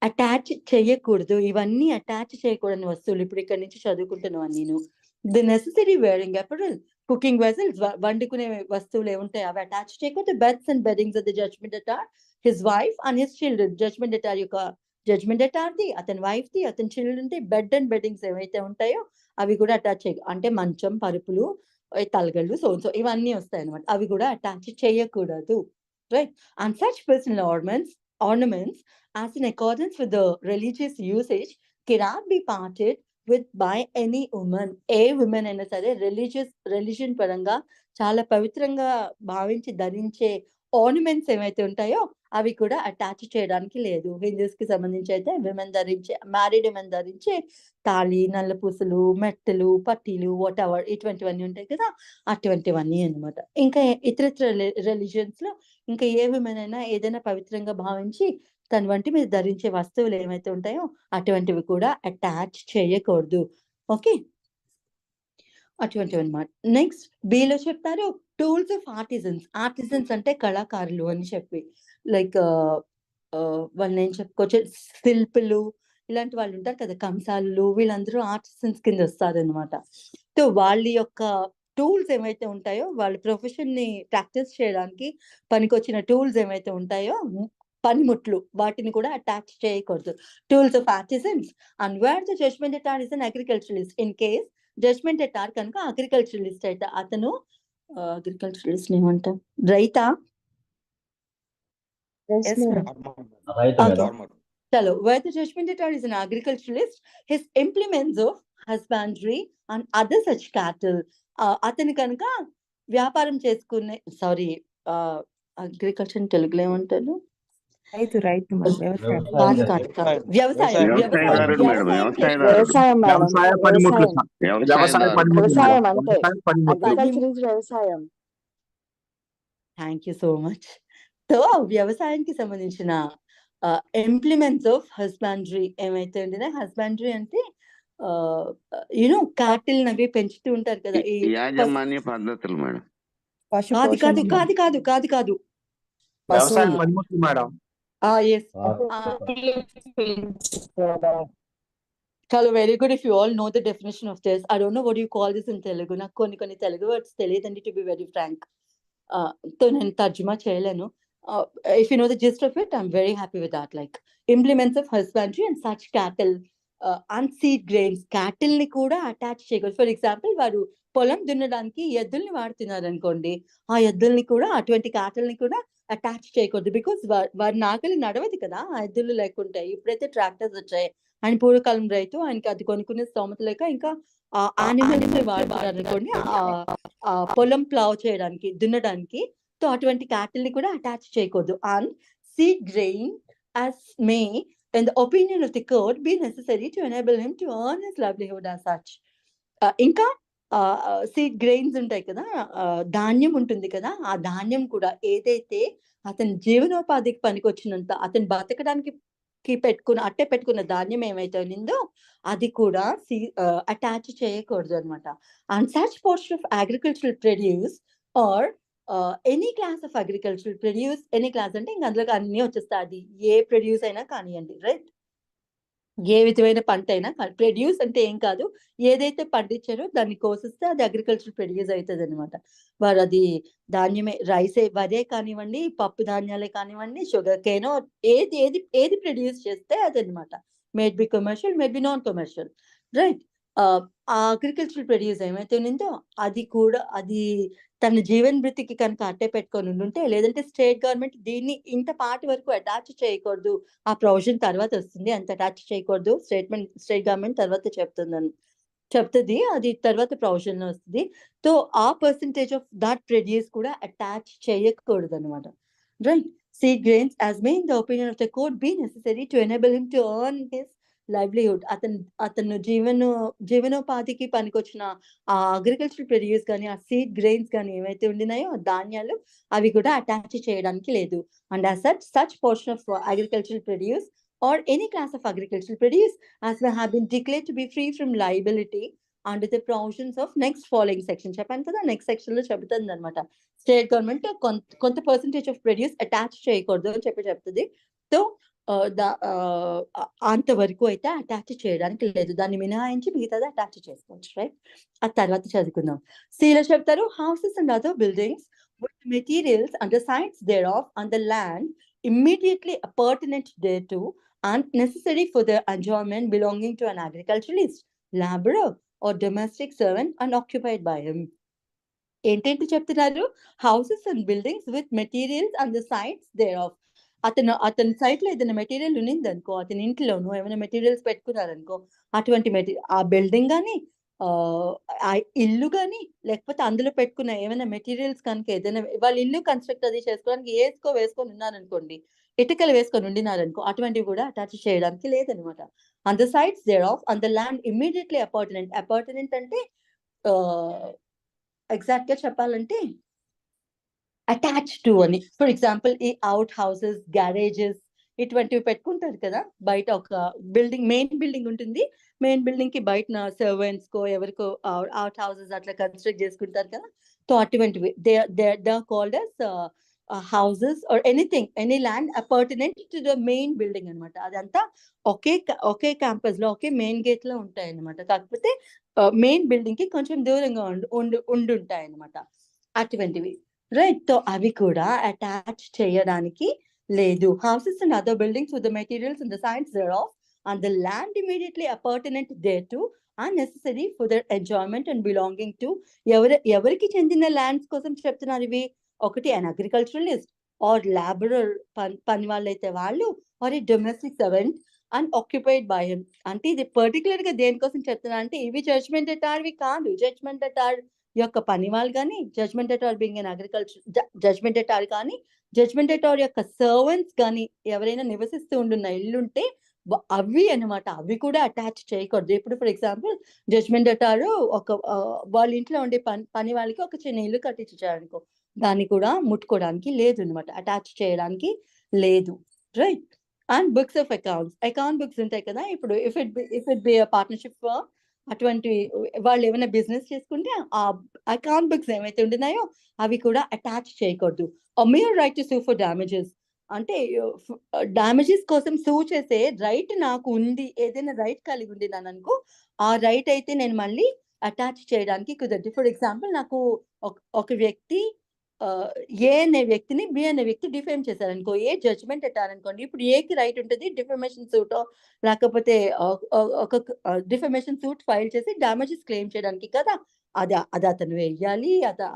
Speaker 2: అటాచ్ చేయకూడదు. ఇవన్నీ అటాచ్ చేయకూడని వస్తువులు ఇప్పుడు ఇక్కడ నుంచి చదువుకుంటున్నాను నేను. The necessary wearing apparel, cooking vessels, వండుకునే వస్తువులు ఏముంటాయి అవి అటాచ్ చేయకూడదు. Beds and beddings of the judgment debtor, his wife and his children. Judgment debtor యొక్క జడ్జ్మెంట్ డెటార్ది, అతని వైఫ్ ది, అతని చిల్డ్రన్ ది బెడ్ అండ్ బెడ్డింగ్స్ ఏవైతే ఉంటాయో అవి కూడా అటాచ్ చేయ, అంటే మంచం, పరుపులు, తలగళ్ళు, సో ఇవన్నీ వస్తాయి అనమాట, అవి కూడా అటాచ్ చేయకూడదు, right. And such personal ornaments as in accordance with the religious usage cannot be parted with by any woman. A women అయినా సరే రిలీజియన్ పరంగా చాలా పవిత్రంగా భావించి ధరించే ఆర్నమెంట్స్ ఏవైతే ఉంటాయో అవి కూడా అటాచ్ చేయడానికి లేదు. హిందూస్ కి సంబంధించి అయితే మ్యారీడ్ ఉమెన్ ధరించే తాళి, నల్ల పూసలు, మెట్టలు, పట్టీలు, వాట్ ఎవర్ ఇటువంటివన్నీ ఉంటాయి కదా, అటువంటివన్నీ అనమాట. ఇంకా ఇతర రిలీజియన్స్ లో ఇంకా ఏ విమెన్ అయినా ఏదైనా పవిత్రంగా భావించి తన వంటి మీద ధరించే వస్తువులు ఏమైతే ఉంటాయో అటువంటివి కూడా అటాచ్ చేయకూడదు. ఓకే, అటువంటివి అనమాట. నెక్స్ట్ బిలో చెప్తారు టూల్స్ ఆఫ్ ఆర్టిజన్స్ అంటే కళాకారులు అని చెప్పి, లైక్ వాళ్ళని ఏం చెప్పుకోవచ్చు, శిల్పులు ఇలాంటి వాళ్ళు ఉంటారు కదా, కంసాలు, వీళ్ళందరూ ఆర్టిజన్స్ కింద వస్తారు అనమాట. సో వాళ్ళ యొక్క టూల్స్ ఏమైతే ఉంటాయో వాళ్ళ ప్రొఫెషన్ ని ప్రాక్టీస్ చేయడానికి పనికొచ్చిన టూల్స్ ఏమైతే ఉంటాయో పనిముట్లు వాటిని కూడా అటాచ్ చేయకూడదు. Tools of artisans and where the judgement debtor is an agriculturalist. In case judgement debtor కనుక అగ్రికల్చరలిస్ట్ అయితే అతను అగ్రికల్చరలిస్ట్ ఏమంటాం, raita? Chalo, where the judgment debtor is an agriculturalist, his implements of husbandry and other such cattle. అతను కనుక వ్యాపారం చేసుకునే sorry agriculture తెలుగులో ఏమంటారు?
Speaker 3: రైతు వ్యవసాయం
Speaker 2: కాదు. వ్యవసాయం
Speaker 4: వ్యవసాయదారుడు మేడం, వ్యవసాయదారుడు.
Speaker 3: వ్యవసాయం మేడం
Speaker 5: వ్యవసాయ పనిముట్లు సార్. వ్యవసాయ పనిముట్లు
Speaker 3: వ్యవసాయం
Speaker 5: మేడం.
Speaker 3: అంతే.
Speaker 5: వ్యవసాయ పనిముట్లు.
Speaker 3: అగ్రికల్చర్ ఇస్ వ్యవసాయం.
Speaker 2: Thank you so much. So వ్యవసాయానికి సంబంధించిన ఇంప్లిమెంట్స్ ఆఫ్ హస్బాండరీ ఏమైతే ఉంటుందో, హస్బాండరీ అంటే క్యాటిల్ అవి పెంచుతూ ఉంటారు కదా. ఈ
Speaker 4: యాజమాన్య పద్ధతులు మేడం.
Speaker 2: కాదు
Speaker 5: వ్యవసాయ పనిముట్లు మేడం.
Speaker 2: ఎస్. చాలా very good. If you all know the definition of this, I don't know what you call this in Telugu. నాకు కొన్ని తెలుగు వర్డ్స్ తెలియదండి, టు బి వెరీ ఫ్రాంక్. తో నేను తర్జుమా చేయలేను. If you know the gist of it, I'm very happy with that. Like implements of husbandry and such cattle and seed grains. Cattle ని కూడా attach చేయకూడదు. ఫర్ ఎగ్జాంపుల్, వారు పొలం దున్నడానికి ఎద్దుల్ని వాడుతున్నారు అనుకోండి, ఆ ఎద్దుల్ని కూడా, అటువంటి cattle ని కూడా అటాచ్ చేయకూడదు. బికాస్ వారి నాగలి నడవదు కదా ఆ ఎద్దులు లేకుంటే. ఇప్పుడైతే ట్రాక్టర్స్ వచ్చాయి. ఆయన పూర్వకాలం రైతు, ఆయనకి అది కొనుక్కునే స్తోమత లేక ఇంకా యానిమల్స్ ని వాడుతున్నారు అనుకోండి ఆ పొలం ప్లావ్ చేయడానికి, దున్నడానికి. సో అటువంటి cattle ని కూడా అటాచ్ చేయకూడదు. And seed grain as may, in the opinion of the court, be necessary to enable him to earn his livelihood as such. ఇంకా సీడ్ గ్రెయిన్స్ ఉంటాయి కదా, ధాన్యం ఉంటుంది కదా, ఆ ధాన్యం కూడా ఏదైతే అతని జీవనోపాధికి పనికొచ్చినంత, అతను బతకడానికి పెట్టుకున్న ధాన్యం ఏమైతే ఉందో అది కూడా అటాచ్ చేయకూడదు అనమాట. And such portion of agricultural produce or any class of agricultural produce, any class అంటే ఇంకా అందులో అన్ని వచ్చేస్తాయి. అది ఏ ప్రొడ్యూస్ అయినా కానివ్వండి, రైట్? ఏ విధమైన పంట అయినా. ప్రొడ్యూస్ అంటే ఏం కాదు, ఏదైతే పండించారో దాన్ని కోసిస్తే అది అగ్రికల్చర్ ప్రొడ్యూస్ అవుతుంది అనమాట. వారు అది ధాన్యమే, రైసే, వరే కానివ్వండి, పప్పు ధాన్యాలే కానివ్వండి, షుగర్ కేనో, ఏది ప్రొడ్యూస్ చేస్తే అది అనమాట. Made be commercial, made be non commercial, right? ఆ అగ్రికల్చర్ ప్రొడ్యూస్ ఏమైతే ఉందో అది కూడా, అది తన జీవన్ వృత్తికి కనుక అట్టే పెట్టుకొని ఉంటే, లేదంటే స్టేట్ గవర్నమెంట్ దీన్ని ఇంత పార్ట్ వరకు అటాచ్ చేయకూడదు, ఆ ప్రొవిజన్ తర్వాత వస్తుంది, అంత అటాచ్ చేయకూడదు, స్టేట్ గవర్నమెంట్ తర్వాత చెప్తుంది, అది తర్వాత ప్రొవిజన్ లో వస్తుంది. సో ఆ పర్సంటేజ్ ఆఫ్ దట్ ప్రొడ్యూస్ కూడా అటాచ్ చేయకూడదు అనమాట, right? Seed grains as may in the opinion of the court be necessary to enable him to earn his livelihood. అతను జీవనోపాధికి పనికొచ్చిన ఆ అగ్రికల్చర్ ప్రొడ్యూస్ కానీ, ఆ సీడ్ గ్రెయిన్స్ కానీ ఏవైతే ఉండినాయో, ధాన్యాలు, అవి కూడా అటాచ్ చేయడానికి లేదు. And as such portion of agricultural produce or any class of agricultural produce as may have been declared to be free from liability under the provisions of next following section. చెప్పాను కదా, next section లో చెబుతుంది అనమాట. State government కొంత percentage of produce attach చేయకూడదు అని చెప్తుంది. So అంతవరకు అయితే అటాచ్ చేయడానికి లేదు, దాన్ని మినహాయించి మిగతాది అటాచ్ చేసుకోవచ్చు, రైట్? ఆ తర్వాత చదువుకుందాం. సీలో చెప్తారు, houses and other buildings with materials and the sites thereof on the land immediately pertinent thereto and necessary for the enjoyment belonging to an agriculturalist, laborer or domestic servant and occupied by him. ఏంటంటే చెప్తున్నారు, houses and buildings with materials and the sites thereof. అతని site లో ఏదైనా material ఉన్నింది అనుకో, అతని ఇంట్లోనూ ఏమైనా మెటీరియల్స్ పెట్టుకున్నారనుకో, అటువంటి ఆ బిల్డింగ్ కానీ, ఆ ఇల్లు కానీ, లేకపోతే అందులో పెట్టుకున్న ఏమైనా మెటీరియల్స్ కనుక, ఏదైనా వాళ్ళ ఇల్లు కన్స్ట్రక్ట్ అది చేసుకోవడానికి వేసుకొని ఉన్నారనుకోండి, ఇటుకలు వేసుకొని ఉండినారనుకో, అటువంటివి కూడా అటాచ్ చేయడానికి లేదనమాట. On the sites thereof on the land immediately appurtenant అంటే ఎగ్జాక్ట్ గా చెప్పాలంటే అటాచ్ టు అని. ఫర్ ఎగ్జాంపుల్, ఈ అవుట్ హౌసెస్, గ్యారేజెస్ ఇటువంటివి పెట్టుకుంటారు కదా, బయట ఒక బిల్డింగ్, మెయిన్ బిల్డింగ్ ఉంటుంది, మెయిన్ బిల్డింగ్ కి బయట సర్వెంట్స్ కో ఎవరికో అవుట్ హౌసెస్ అట్లా కన్స్ట్రక్ట్ చేసుకుంటారు కదా. సో అటువంటివి they are called as houses or anything, any land appurtenant to the main building అనమాట. అదంతా ఒకే క్యాంపస్ లో, ఒకే మెయిన్ గేట్ లో ఉంటాయి అనమాట. కాకపోతే మెయిన్ బిల్డింగ్ కి కొంచెం దూరంగా ఉండుంటాయి అనమాట అటువంటివి, రైట్? సో అవి కూడా అటాచ్ చేయడానికి లేదు. Houses and other buildings with the materials and the sites thereof and the land immediately appurtenant thereto are necessary for their enjoyment and belonging to. ఎవరికి చెందిన ల్యాండ్స్ కోసం చెప్తున్నారు ఇవి? ఒకటి an agriculturalist, ఆర్ లాబరర్ పని వాళ్ళైతే వాళ్ళు, or a domestic servant and occupied by him. అంటే ఇది పర్టికులర్ గా దేనికోసం చెప్తున్నా అంటే ఇవి జడ్జ్మెంట్ ఎటార్వి కాదు. జడ్జ్మెంట్ ఎటార్ యొక్క పని వాళ్ళు కానీ, judgment debtor being in agriculture judgment debtor కానీ, జడ్జ్మెంట్ ఎటార్ యొక్క సర్వెంట్స్ కానీ ఎవరైనా నివసిస్తూ ఉండున్న ఇల్లుంటే అవి అన్నమాట, అవి కూడా అటాచ్ చేయకూడదు. ఇప్పుడు ఫర్ ఎగ్జాంపుల్ జడ్జ్మెంట్ ఎటారు ఒక వాళ్ళ ఇంట్లో ఉండే పని వాళ్ళకి ఒక చిన్న ఇల్లు కట్టించారనుకో, దాన్ని కూడా ముట్టుకోవడానికి లేదు అనమాట, అటాచ్ చేయడానికి లేదు. Right. And books of account books ఉంటాయి కదా. ఇప్పుడు if it be partnership firm, అటువంటి వాళ్ళు ఏమైనా బిజినెస్ చేసుకుంటే ఆ అకౌంట్ బుక్స్ ఏమైతే ఉంటున్నాయో అవి కూడా అటాచ్ చేయకూడదు. mere right to sue for damages, అంటే డ్యామేజెస్ కోసం సూ చేసే రైట్ నాకు ఉంది, ఏదైనా రైట్ కలిగి ఉంది అని అనుకో, ఆ రైట్ అయితే నేను మళ్ళీ అటాచ్ చేయడానికి కుదరదు. ఫర్ ఎగ్జాంపుల్ నాకు ఒక వ్యక్తి ఏ అనే వ్యక్తిని బి అనే వ్యక్తి డిఫేమ్ చేశారనుకో, ఏ జడ్జ్మెంట్ ఎట్టారనుకోండి, ఇప్పుడు ఏకి రైట్ ఉంటుంది డిఫమేషన్ సూట్ లేకపోతే ఒక డిఫమేషన్ సూట్ ఫైల్ చేసి డ్యామేజెస్ క్లెయిమ్ చేయడానికి కదా. అది అతను వేయాలి,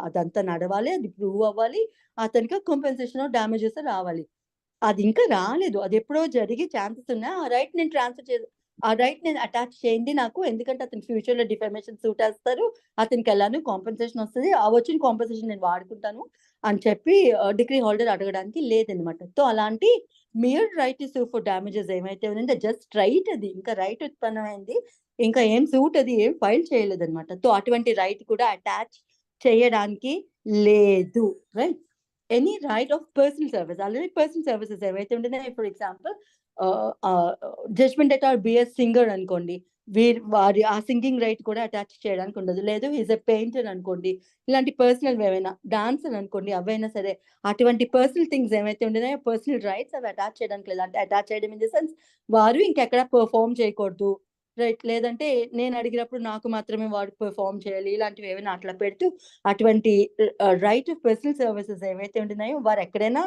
Speaker 2: అదంతా నడవాలి, అది ప్రూవ్ అవ్వాలి, అతనికి కాంపెన్సేషన్ డ్యామేజెస్ రావాలి. అది ఇంకా రాలేదు, అది ఎప్పుడో జరిగే ఛాన్సెస్ ఉన్నాయి. ఆ రైట్ నేను ఆ రైట్ నేను అటాచ్ చేయండి నాకు, ఎందుకంటే అతను ఫ్యూచర్ లో డిఫమేషన్ సూట్ వేస్తారు, అతనికి ఎలానో కాంపెన్సేషన్ వస్తుంది, ఆ వచ్చిన కాంపెన్సేషన్ నేను వాడుకుంటాను అని చెప్పి డిగ్రీ హోల్డర్ అడగడానికి లేదనమాట. సో అలాంటి mere right to sue for damages ఏమైతే ఉందంటే జస్ట్ రైట్, అది ఇంకా రైట్ ఉత్పన్నమైంది, ఇంకా ఏం సూట్ అది ఏం ఫైల్ చేయలేదు అనమాట. సో అటువంటి రైట్ కూడా అటాచ్ చేయడానికి లేదు. Right. Any right of personal service, already personal services ఏవైతే ఉంటున్నాయి, for example judgement debtor బిఎస్ సింగర్ అనుకోండి, వారి ఆ సింగింగ్ రైట్ కూడా అటాచ్ చేయడానికి ఉండదు. లేదు ఈజ్ ఎ పెయింటర్ అనుకోండి, ఇలాంటి పర్సనల్ ఏమైనా డాన్సర్ అనుకోండి, అవైనా సరే అటువంటి పర్సనల్ థింగ్స్ ఏమైతే ఉంటున్నాయో పర్సనల్ రైట్స్ అవి అటాచ్ చేయడానికి లేదు. అంటే అటాచ్ చేయడం ఇన్ ది సెన్స్ వారు ఇంకెక్కడ పర్ఫార్మ్ చేయకూడదు. రైట్. లేదంటే నేను అడిగినప్పుడు నాకు మాత్రమే వాడు పర్ఫార్మ్ చేయాలి, ఇలాంటివి ఏమైనా అట్లా పెడుతూ అటువంటి రైట్ ఆఫ్ పర్సనల్ సర్వీసెస్ ఏవైతే ఉంటున్నాయో వారు ఎక్కడైనా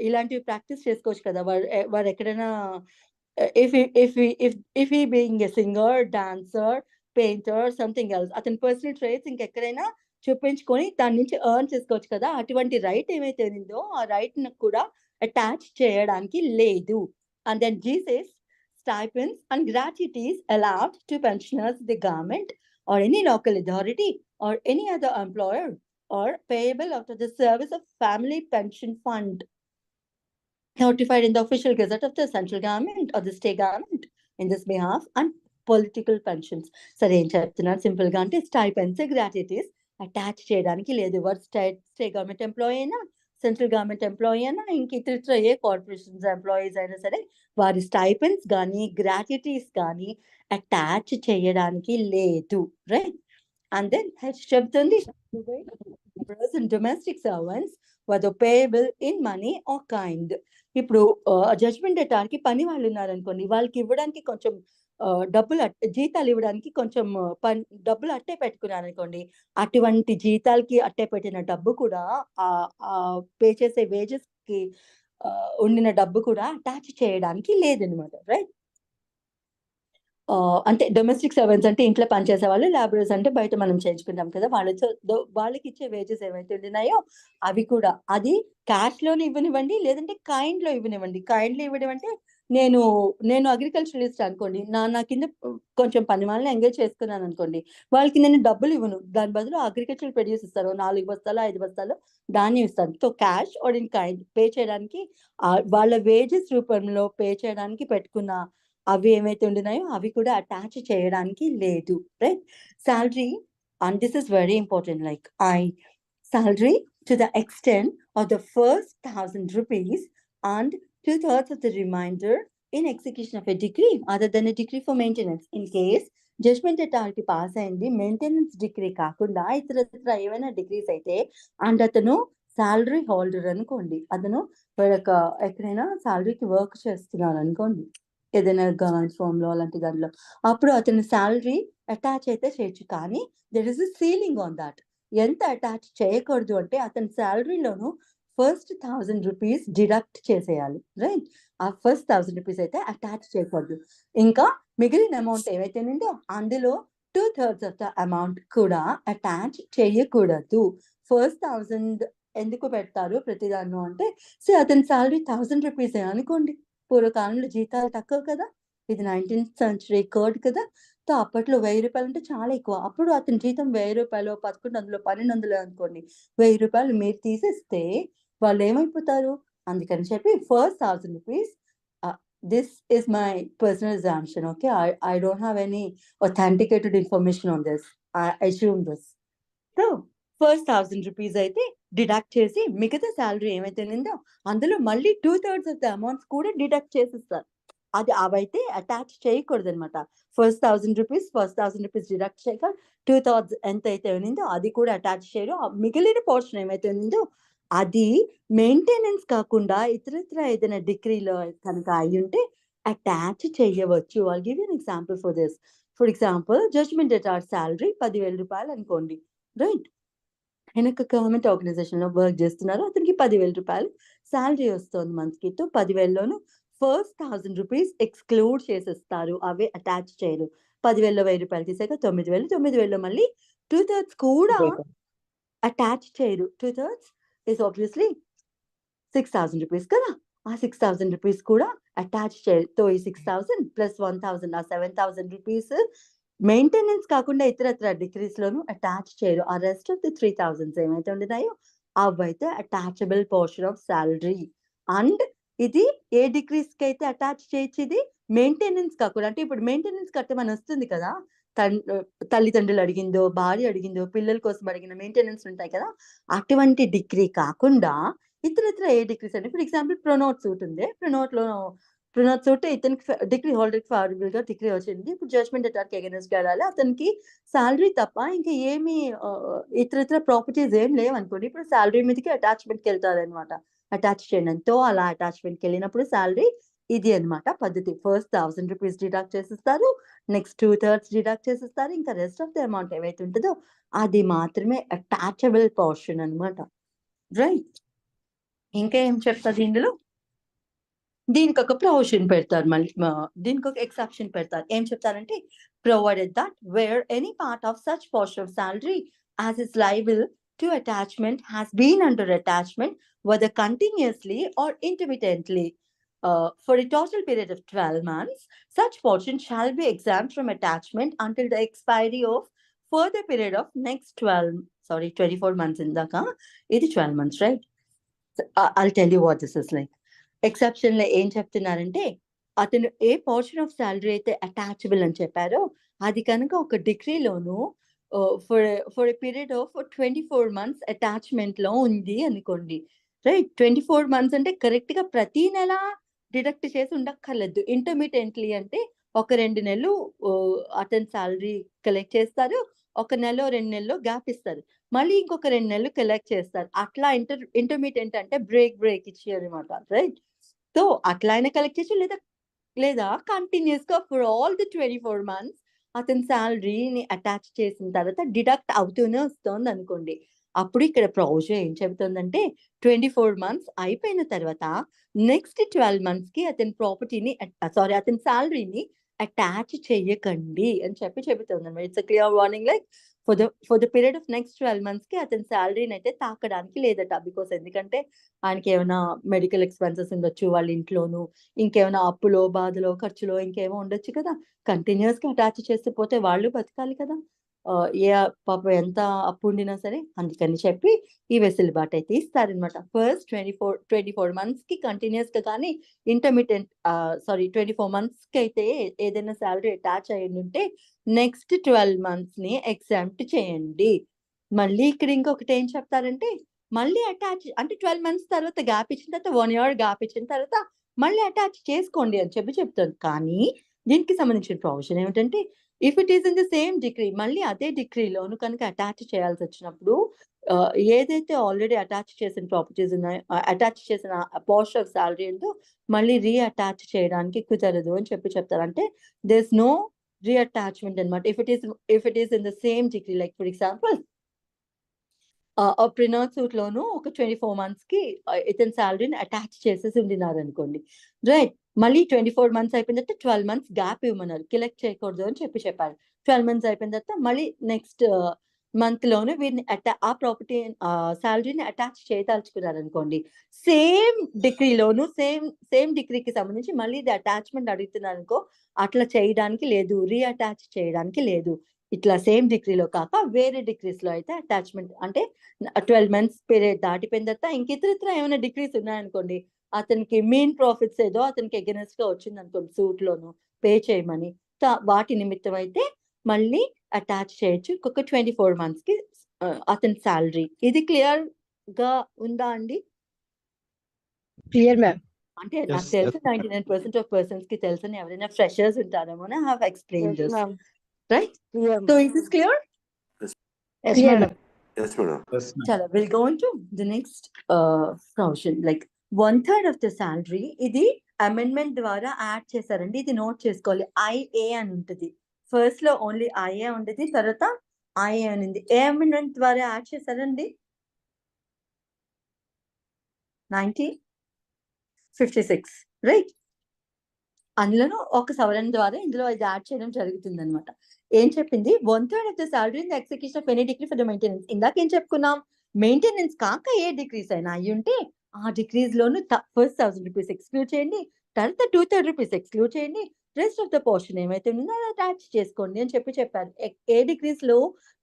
Speaker 2: ఇలాంటివి ప్రాక్టీస్ చేసుకోవచ్చు కదా. వారు ఎక్కడైనా if he being a singer, dancer, painter, something else, అతని పర్సనల్ ట్రేట్స్ ఇంకెక్కడైనా చూపించుకొని దాని నుంచి ఎర్న్ చేసుకోవచ్చు కదా. అటువంటి రైట్ ఏమైతే ఉందో ఆ రైట్ కూడా అటాచ్ చేయడానికి లేదు. And then G says stipends and gratuities allowed to pensioners, the government or any local authority or any other employer or payable out of the service of family pension fund notified in the official gazette of the central government or the state government in this behalf, and political pensions. సరే ఏం చెప్తున్నారు simple గా అంటే stipends గ్రాట్యుటీస్ attach చేయడానికి లేదు. వారు state government employee అయినా, central government employee అయినా, ఇంక ఇతర ఏ కార్పొరేషన్స్ ఎంప్లాయీస్ అయినా సరే వారి స్టైపెండ్స్ కానీ గ్రాట్యుటీస్ కానీ అటాచ్ చేయడానికి లేదు. రైట్. అండ్ దెన్ చెప్తుంది domestic servants whether payable in money or kind. ఇప్పుడు జడ్జ్మెంట్ ఎటార్కి పని వాళ్ళు ఉన్నారనుకోండి, వాళ్ళకి ఇవ్వడానికి కొంచెం డబ్బులు జీతాలు ఇవ్వడానికి కొంచెం డబ్బులు అట్టే పెట్టుకున్నారనుకోండి, అటువంటి జీతాలకి అట్టే పెట్టిన డబ్బు కూడా పే చేసే వేజెస్ కి ఉండిన డబ్బు కూడా అటాచ్ చేయడానికి లేదనమాట. రైట్. అంటే డొమెస్టిక్ సర్వెంట్స్ అంటే ఇంట్లో పనిచేసే వాళ్ళు, లాబరర్స్ అంటే బయట మనం చేయించుకుంటాం కదా, వాళ్ళకి ఇచ్చే వేజెస్ ఏవైతే ఉంటున్నాయో అవి కూడా అది క్యాష్ లోనే ఇవ్వనివ్వండి, లేదంటే కైండ్ లో ఇవ్వనివ్వండి. కైండ్ లో ఇవ్వడం అంటే నేను అగ్రికల్చరలిస్ట్ అనుకోండి, నా కింద కొంచెం పని వాళ్ళని ఎంగేజ్ చేసుకున్నాను అనుకోండి, వాళ్ళకి నేను డబ్బులు ఇవ్వను, దాని బదులు అగ్రికల్చర్ ప్రొడ్యూస్ ఇస్తారు, 4 బస్తాలు 5 బస్తాలు ధాన్యం ఇస్తాను. So cash or in kind pay చేయడానికి, వాళ్ళ వేజెస్ రూపంలో పే చేయడానికి పెట్టుకున్న అవి ఏమైతే ఉంటున్నాయో అవి కూడా అటాచ్ చేయడానికి లేదు. Right. Salary, and this is very important, like salary to the extent of the first 1,000 rupees and 2/3 of the remainder in execution of a decree other than a decree for maintenance. In case judgement authority pass అయింది, maintenance decree కాకుండా ఇతర ఏమైనా degrees అయితే, and అతను salary holder అనుకోండి, అతను ఎక్కడైనా శాలరీకి work చేస్తున్నాడు అనుకోండి, ఏదైనా గవర్నమెంట్ ఫామ్ లో అలాంటి దాంట్లో, అప్పుడు అతని శాలరీ అటాచ్ అయితే చేయొచ్చు. కానీ there is a ceiling on that. ఎంత అటాచ్ చేయకూడదు అంటే అతని శాలరీలోను ఫస్ట్ 1,000 రూపీస్ డిడక్ట్ చేసేయాలి. రైట్. ఆ ఫస్ట్ 1,000 రూపీస్ అయితే అటాచ్ చేయకూడదు. ఇంకా మిగిలిన అమౌంట్ ఏవైతే ఉందో అందులో 2/3 ఆఫ్ ద అమౌంట్ కూడా అటాచ్ చేయకూడదు. ఫస్ట్ 1,000 ఎందుకు పెడతారు ప్రతిదాన్ని అంటే, అతని సాలరీ 1000 రూపీసే అనుకోండి. పూర్వకాలంలో జీతాలు తక్కువ కదా, ఇది 19th సెంచరీ కోడ్ కదా. సో అప్పట్లో 1000 రూపాయలు అంటే చాలా ఎక్కువ. అప్పుడు అతని జీతం 1000 రూపాయలు, 1100, 1200 అనుకోండి. 1000 రూపాయలు మీరు తీసేస్తే వాళ్ళు ఏమైపోతారు? అందుకని చెప్పి first 1000 rupees, this is my personal assumption, okay? I don't have any authenticated information on this. I assume this. So first 1000 rupees అయితే డిడక్ట్ చేసి మిగతా శాలరీ ఏమైతే ఉందో అందులో మళ్ళీ 2/3 ఆఫ్ ద అమౌంట్స్ కూడా డిడక్ట్ చేసిస్తారు. అది అవైతే అటాచ్ చేయకూడదు అనమాట. ఫస్ట్ 1000 రూపీస్ డిడక్ట్ చేయక 2/3 ఎంత అయితే ఉందో అది కూడా అటాచ్ చేయరు. మిగిలిన పోర్షన్ ఏమైతే ఉందో అది మెయింటెనెన్స్ కాకుండా ఇతరత్ర ఏదైనా డిగ్రీలో కనుక అయి ఉంటే అటాచ్ చేయవచ్చు. I'll give you an example for this. For example, judgement debtor salary 10,000 రూపాయలు అనుకోండి, రైట్? ఆయన ఒక గవర్నమెంట్ ఆర్గనైజేషన్ లో వర్క్ చేస్తున్నారు. అతనికి 10,000 రూపాయలు శాలరీ వస్తుంది మంత్కి. 10,000లోను ఫస్ట్ 1000 రూపీస్ ఎక్స్క్లూడ్ చేసేస్తారు, అవే అటాచ్ చేయరు. 10,000లో 1000 రూపాయలు తీసాక 9,000, 9,000లో మళ్ళీ 2/3 కూడా అటాచ్ చేయరు. 2/3 is obviously 6,000 రూపీస్ కదా, ఆ 6,000 రూపీస్ కూడా అటాచ్ చేయరు. సో ఈ 6,000 ప్లస్ 1,000, ఆ 7,000 రూపీస్ మెయింటెనెన్స్ కాకుండా ఇతరత్ర డిగ్రీస్ లోను అటాచ్ చేయరు. ఆ రెస్ట్ ఆఫ్ ది 3,000 ఏమైతే ఉండినాయో అవైతే attachable portion of salary. And ఇది ఏ డిగ్రీస్ కి అయితే అటాచ్ చేయొచ్చు, ఇది మెయింటెనెన్స్ కాకుండా. అంటే ఇప్పుడు మెయింటెనెన్స్ కట్టమని వస్తుంది కదా, తల్లిదండ్రులు అడిగిందో, భార్య అడిగిందో, పిల్లల కోసం అడిగిన మెయింటెనెన్స్ ఉంటాయి కదా, అటువంటి డిగ్రీ కాకుండా ఇతరత్ర ఏ డిగ్రీస్ అంటే, ఫర్ ఎగ్జాంపుల్ ప్రొనోట్ సూట్ ఉంది. ప్రొనోట్ సూట్ ఇతనికి డిగ్రీ హోల్డర్ ఫేవరబుల్ గా డిగ్రీ వచ్చింది. ఇప్పుడు జడ్జ్మెంట్ డెటార్ కి అగైనెస్ట్ గా వెళ్ళాలి. అతనికి శాలరీ తప్ప ఇంకా ఏమి ఇతరత్ర ప్రాపర్టీస్ ఏం లేవనుకోండి. ఇప్పుడు శాలరీ మీదకి అటాచ్మెంట్ కి వెళ్తారు అనమాట. అటాచ్ చేయడంతో అలా అటాచ్మెంట్ కి వెళ్ళినప్పుడు శాలరీ ఇది అనమాట పద్ధతి. ఫస్ట్ 1000 రూపీస్ డిడక్ట్ చేసిస్తారు, నెక్స్ట్ 2/3 డిడక్ట్ చేసిస్తారు, ఇంకా రెస్ట్ ఆఫ్ ద అమౌంట్ ఏవైతే ఉంటుందో అది మాత్రమే అటాచబుల్ పోర్షన్ అనమాట, రైట్? ఇంకా ఏం చెప్తారు ఇందులో? దీనికి ఒక ప్రొవిజన్ పెడతారు, మళ్ళీ దీనికి ఒక ఎక్సెప్షన్ పెడతారు. ఏం చెప్తారంటే, provided that where any part of such portion of salary as is liable to attachment has been under attachment whether continuously or intermittently for a total period of 12 months, such portion shall be exempt from attachment until the expiry of further period of next 24 months in the ఇది 12 months, right? So, I'll tell you what this is like. Exception లో ఏం చెప్తున్నారంటే, అతను ఏ portion of salary అయితే attachable అని చెప్పారో అది కనుక ఒక డిగ్రీలోను for a period of 24 months attachment లో ఉంది అనుకోండి, రైట్? 24 months అంటే కరెక్ట్ గా ప్రతి నెల డిడక్ట్ చేసి ఉండక్కర్లేదు. ఇంటర్మీడియట్లీ అంటే ఒక 2 నెలలు అతని సాలరీ కలెక్ట్ చేస్తారు, ఒక నెల 2 నెలలు గ్యాప్ ఇస్తారు, మళ్ళీ ఇంకొక 2 నెలలు కలెక్ట్ చేస్తారు. అట్లా ఇంటర్మీడియట్ అంటే బ్రేక్ ఇచ్చారు అనమాట, రైట్? సో అట్లా అయినా కలెక్ట్ చేయొచ్చు, లేదా కంటిన్యూస్ గా ఫర్ ఆల్ ది 24 months అతని శాలరీని అటాచ్ చేసిన తర్వాత డిడక్ట్ అవుతూనే వస్తుంది అనుకోండి. అప్పుడు ఇక్కడ ప్రొవిజన్ ఏం చెబుతుందంటే, 24 months అయిపోయిన తర్వాత నెక్స్ట్ 12 months కి అతని ప్రాపర్టీని అతని శాలరీని అటాచ్ చేయకండి అని చెబుతుంది అనమాట. It's clear warning, like for the period of next 12 months కి అతని శాలరీని అయితే తాకడానికి లేదట. బికాస్ ఎందుకంటే ఆయనకి ఏమైనా మెడికల్ ఎక్స్పెన్సెస్ ఉండొచ్చు వాళ్ళ ఇంట్లోనూ, ఇంకేమైనా అప్పులో, బాధలో, ఖర్చులో ఇంకేమో ఉండొచ్చు కదా. కంటిన్యూస్ గా అటాచ్ చేస్తే పోతే వాళ్ళు బతకాలి కదా, ఏ పాపం ఎంత అప్పు ఉండినా సరే. అందుకని చెప్పి ఈ వెసులుబాటు అయితే ఇస్తారనమాట. ఫస్ట్ 24 months కి కంటిన్యూస్ గా కానీ ఇంటర్మీడియట్ 24 months కి అయితే ఏదైనా శాలరీ అటాచ్ అయ్యి ఉంటే నెక్స్ట్ 12 months ని ఎగ్జాంప్ట్ చేయండి. మళ్ళీ ఇక్కడ ఇంకొకటి ఏం చెప్తారంటే, మళ్ళీ అటాచ్ అంటే 12 months తర్వాత గ్యాప్ ఇచ్చిన తర్వాత 1 year గ్యాప్ ఇచ్చిన తర్వాత మళ్ళీ అటాచ్ చేసుకోండి అని చెప్తుంది. కానీ దీనికి సంబంధించిన ప్రొవిజన్ ఏమిటంటే, if it is in the same degree, మళ్ళీ అదే డిగ్రీలోను కనుక అటాచ్ చేయాల్సి వచ్చినప్పుడు ఏదైతే ఆల్రెడీ అటాచ్ చేసిన ప్రాపర్టీస్ ఉన్నాయో, అటాచ్ చేసిన పోర్షన్ ఆఫ్ సాలరీ ఉందో మళ్ళీ రీఅటాచ్ చేయడానికి కుదరదు అని చెప్తారు. అంటే దేర్ ఇస్ నో రీఅటాచ్మెంట్ అనమాట. If it is in the same decree, like for example pronote suit లోను ఒక 24 months కి ఇతని సాలరీని అటాచ్ చేసేసి ఉండినారు అనుకోండి, రైట్? మళ్ళీ 24 months అయిపోయిన తర్వాత 12 months గ్యాప్ ఇవ్వమన్నారు, కలెక్ట్ చేయకూడదు అని చెప్పారు. 12 months అయిపోయిన తర్వాత మళ్ళీ నెక్స్ట్ మంత్ లోను వీరిని ఆ ప్రాపర్టీ శాలరీని అటాచ్ చేయదలుచుకున్నారు అనుకోండి, సేమ్ డిగ్రీలోను సేమ్ డిగ్రీకి సంబంధించి మళ్ళీ ఇది అటాచ్మెంట్ అడుగుతున్నారు అనుకో, అట్లా చేయడానికి లేదు, రీఅటాచ్ చేయడానికి లేదు. ఇట్లా సేమ్ డిగ్రీలో కాక వేరే డిగ్రీస్ లో అయితే అటాచ్మెంట్ అంటే 12 months పీరియడ్ దాటిపోయిన తర్వాత ఇంక ఇతర ఏమైనా డిగ్రీస్ ఉన్నాయనుకోండి, అతనికి మీన్ ప్రాఫిట్స్ ఏదో అతనికి ఎగెనెస్ట్ గా వచ్చింది అనుకోండి సూట్ లోను పే చేయమని, వాటి నిమిత్తం అయితే మళ్ళీ అటాచ్ చేయొచ్చు ఇంకొక 24 months కి అతని శాలరీ. ఇది క్లియర్ గా ఉందా అండి?
Speaker 3: Clear ma'am.
Speaker 2: అంటే
Speaker 1: Yes,
Speaker 2: నాకు తెలుసు
Speaker 1: yes.
Speaker 2: 99% ఆఫ్ పర్సన్స్ కి తెలుసు, ఎవరైనా ఫ్రెషర్స్ ఉంటారేమో I have explain
Speaker 3: Yes,
Speaker 2: this,
Speaker 3: ma'am.
Speaker 2: Right?
Speaker 3: Clear.
Speaker 2: So is this clear?
Speaker 3: Yes,
Speaker 2: Clear,
Speaker 3: madam.
Speaker 2: ma'am.
Speaker 4: Yes, madam.
Speaker 1: Yes, ma'am.
Speaker 2: Chala, we'll go into the next provision, like 1/3 of the salary. ఇది amendment ద్వారా add చేశారండి, ఇది note చేసుకోవాలి. IA అని ఉంటుంది, first లో only IA ఉంటుంది, తర్వాత IA అని ఉంది. ఏ అమెండ్మెంట్ ద్వారా యాడ్ చేశారండి? 1956, రైట్? అందులోనూ ఒక సవరణ ద్వారా ఇందులో ఇది యాడ్ చేయడం జరుగుతుంది అనమాట. ఏం చెప్పింది? 1/3 of the salary in the execution of any degree for the maintenance. ఇందాక ఏం చెప్పుకున్నాం? మెయింటెనెన్స్ కాక ఏ డిగ్రీస్ అయినా అయ్యి ఉంటే ఆ డిగ్రీస్ లోను ఫస్ట్ 1000 రూపీస్ ఎక్స్క్లూడ్ చేయండి, తర్వాత 2/3 రూపీస్ ఎక్స్క్లూడ్ చేయండి, రెస్ట్ ఆఫ్ ద పోర్షన్ ఏమైతే ఉందో అది అటాచ్ చేసుకోండి అని చెప్పారు. ఏ డిగ్రీస్ లో?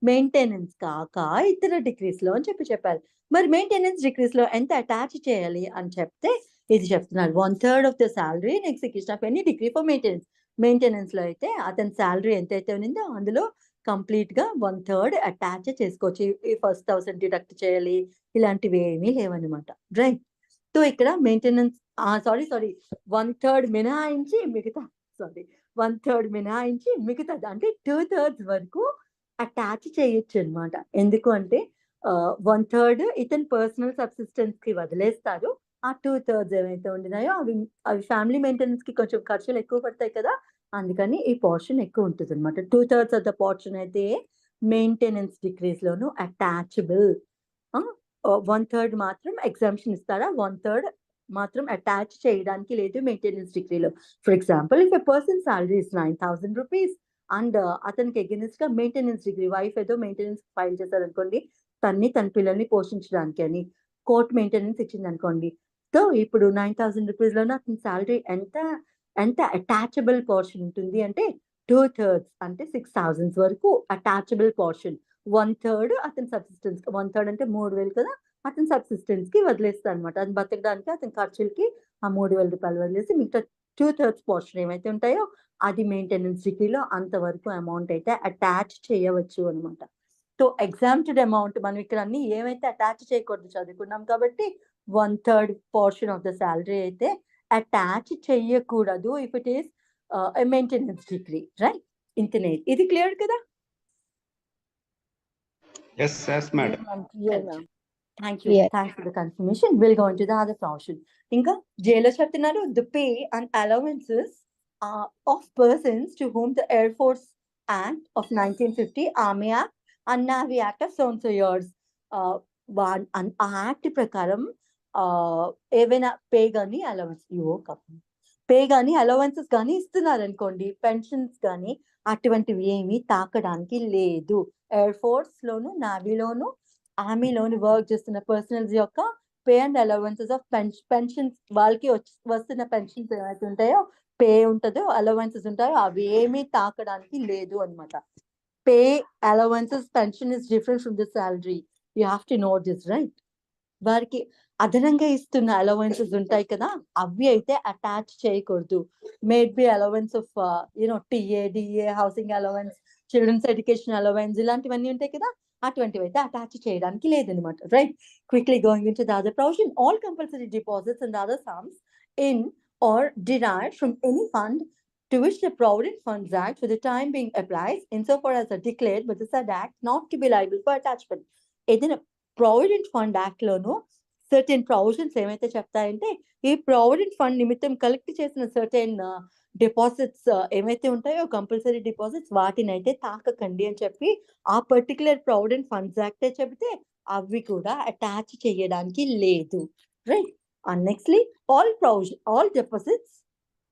Speaker 2: మెయింటెనెన్స్ కాక ఇతర డిగ్రీస్ లో అని చెప్పారు. మరి మెయింటెనెన్స్ డిగ్రీస్ లో ఎంత అటాచ్ చేయాలి అని చెప్తే ఇది చెప్తున్నారు, 1/3 of the salary in execution of any degree for maintenance. Maintenance లో అయితే అతని సాలరీ ఎంతైతే ఉందో అందులో కంప్లీట్ గా 1/3 అటాచ్ చేసుకోవచ్చు. ఈ ఫస్ట్ 1000 డిడక్ట్ చేయాలి, ఇలాంటివి ఏమీ లేవన్నమాట, రైట్? సో ఇక్కడ మెయింటెనెన్స్ సారీ 1/3 మినహాయించి మిగతా 1/3 మినహాయించి మిగతాది అంటే 2/3 వరకు అటాచ్ చేయొచ్చు అనమాట. ఎందుకు అంటే 1/3 ఇతని పర్సనల్ సబ్సిస్టెన్స్ కి వదిలేస్తారు, ఆ 2/3 ఏవైతే ఉండినాయో అవి ఫ్యామిలీ మెయింటెనెన్స్ కి కొంచెం ఖర్చులు ఎక్కువ పడతాయి కదా, అందుకని ఈ పోర్షన్ ఎక్కువ ఉంటుంది అనమాట. 2/3 ఆఫ్ ద పోర్షన్ అయితే మెయింటెనెన్స్ డిగ్రీస్ లోను అటాచబుల్, 1/3 మాత్రం ఎగ్జామ్షన్ ఇస్తారా, 1/3 మాత్రం అటాచ్ చేయడానికి లేదు మెయింటెనెన్స్ డిగ్రీలో. For example, if a person salary is 9,000 rupees and అతనికి ఎగెనిస్ట్ గా మెయింటెనెన్స్ డిగ్రీ, వైఫ్ ఏదో మెయింటెనెన్స్ ఫైల్ చేశారు అనుకోండి, తన పిల్లల్ని పోషించడానికి అని కోర్ట్ మెయింటెనెన్స్ ఇచ్చింది అనుకోండి, సో ఇప్పుడు 9,000 రూపీస్ లోనే అతని సాలరీ ఎంత అటాచబుల్ పోర్షన్ ఉంటుంది అంటే 2/3 అంటే 6,000 వరకు అటాచబుల్ పోర్షన్. 1/3 అతని సబ్సిస్టెన్స్, 1/3 అంటే 3,000 కదా, అతని సబ్సిస్టెన్స్ కి వదిలేస్తారు అనమాట. అది బతకడానికి అతని ఖర్చులకి ఆ 3,000 రూపాయలు వదిలేసి మిగతా 2/3 పోర్షన్ ఏమైతే ఉంటాయో అది మెయింటెనెన్స్ డిగ్రీలో అంతవరకు అమౌంట్ అయితే అటాచ్ చేయవచ్చు అనమాట. సో ఎగ్జామ్టెడ్ అమౌంట్ మనం ఇక్కడ అన్ని ఏమైతే అటాచ్ చేయకూడదు చదువుకున్నాం కాబట్టి 1/3 పోర్షన్ ఆఫ్ ద సాలరీ అయితే అటాచ్ చేయకూడదు if it is maintenance decree, right? ఇంతనే, ఇది క్లియర్ కదా?
Speaker 1: Yes, madam.
Speaker 3: Clear, ma'am.
Speaker 2: Thank you.
Speaker 3: Clear.
Speaker 2: Thanks for the confirmation. We'll go into the other portion. ఇంకా జైలో చెప్తున్నారు, the pay and allowances of persons to whom the Air Force Act of 1950, Army Act and Navy Act of so and so years, ఆ act ప్రకారం ఏవైనా pay కానీ allowance pay కానీ allowances కానీ ఇస్తున్నారు అనుకోండి, పెన్షన్స్ కానీ అటువంటివి ఏమీ తాకడానికి లేదు. ఎయిర్ ఫోర్స్ లోను, నావీలోను, ఆర్మీలోను వర్క్ చేస్తున్న పర్సనల్స్ యొక్క pay and allowances of pensions, వాళ్ళకి వస్తున్న పెన్షన్స్ ఏవైతే ఉంటాయో, పే ఉంటుందో, అలవెన్సెస్ ఉంటాయో, అవి ఏమీ తాకడానికి లేదు అనమాట. Pay, allowances, pension is different from the salary. You have to know this, right? వారికి అదనంగా ఇస్తున్న అలవెన్సెస్ ఉంటాయి కదా, అవి అయితే అటాచ్ చేయకూడదు. Made be allowance of TA, DA, housing allowance, children's education allowance, ఇలాంటివన్నీ ఉంటాయి కదా, అటువంటివి అయితే అటాచ్ చేయడానికి లేదనమాట, right? Quickly going into the other provision, all compulsory deposits and other sums in or derived from any fund to which the Provident Funds Act for the time being applies, insofar as are declared by the said act not to be liable for attachment. ఏదైనా provident fund act లోను certain provisions ఏమైతే చెప్తాయంటే, ఈ provident fund నిమిత్తం collect చేసిన certain deposits ఏమైతే ఉంటాయో, compulsory deposits, వాటిని అయితే తాకకండి అని చెప్పి ఆ పర్టికులర్ ప్రావిడెంట్ ఫండ్స్ యాక్ట్ చెబితే అవి కూడా అటాచ్ చేయడానికి లేదు, right? And nextly, all deposits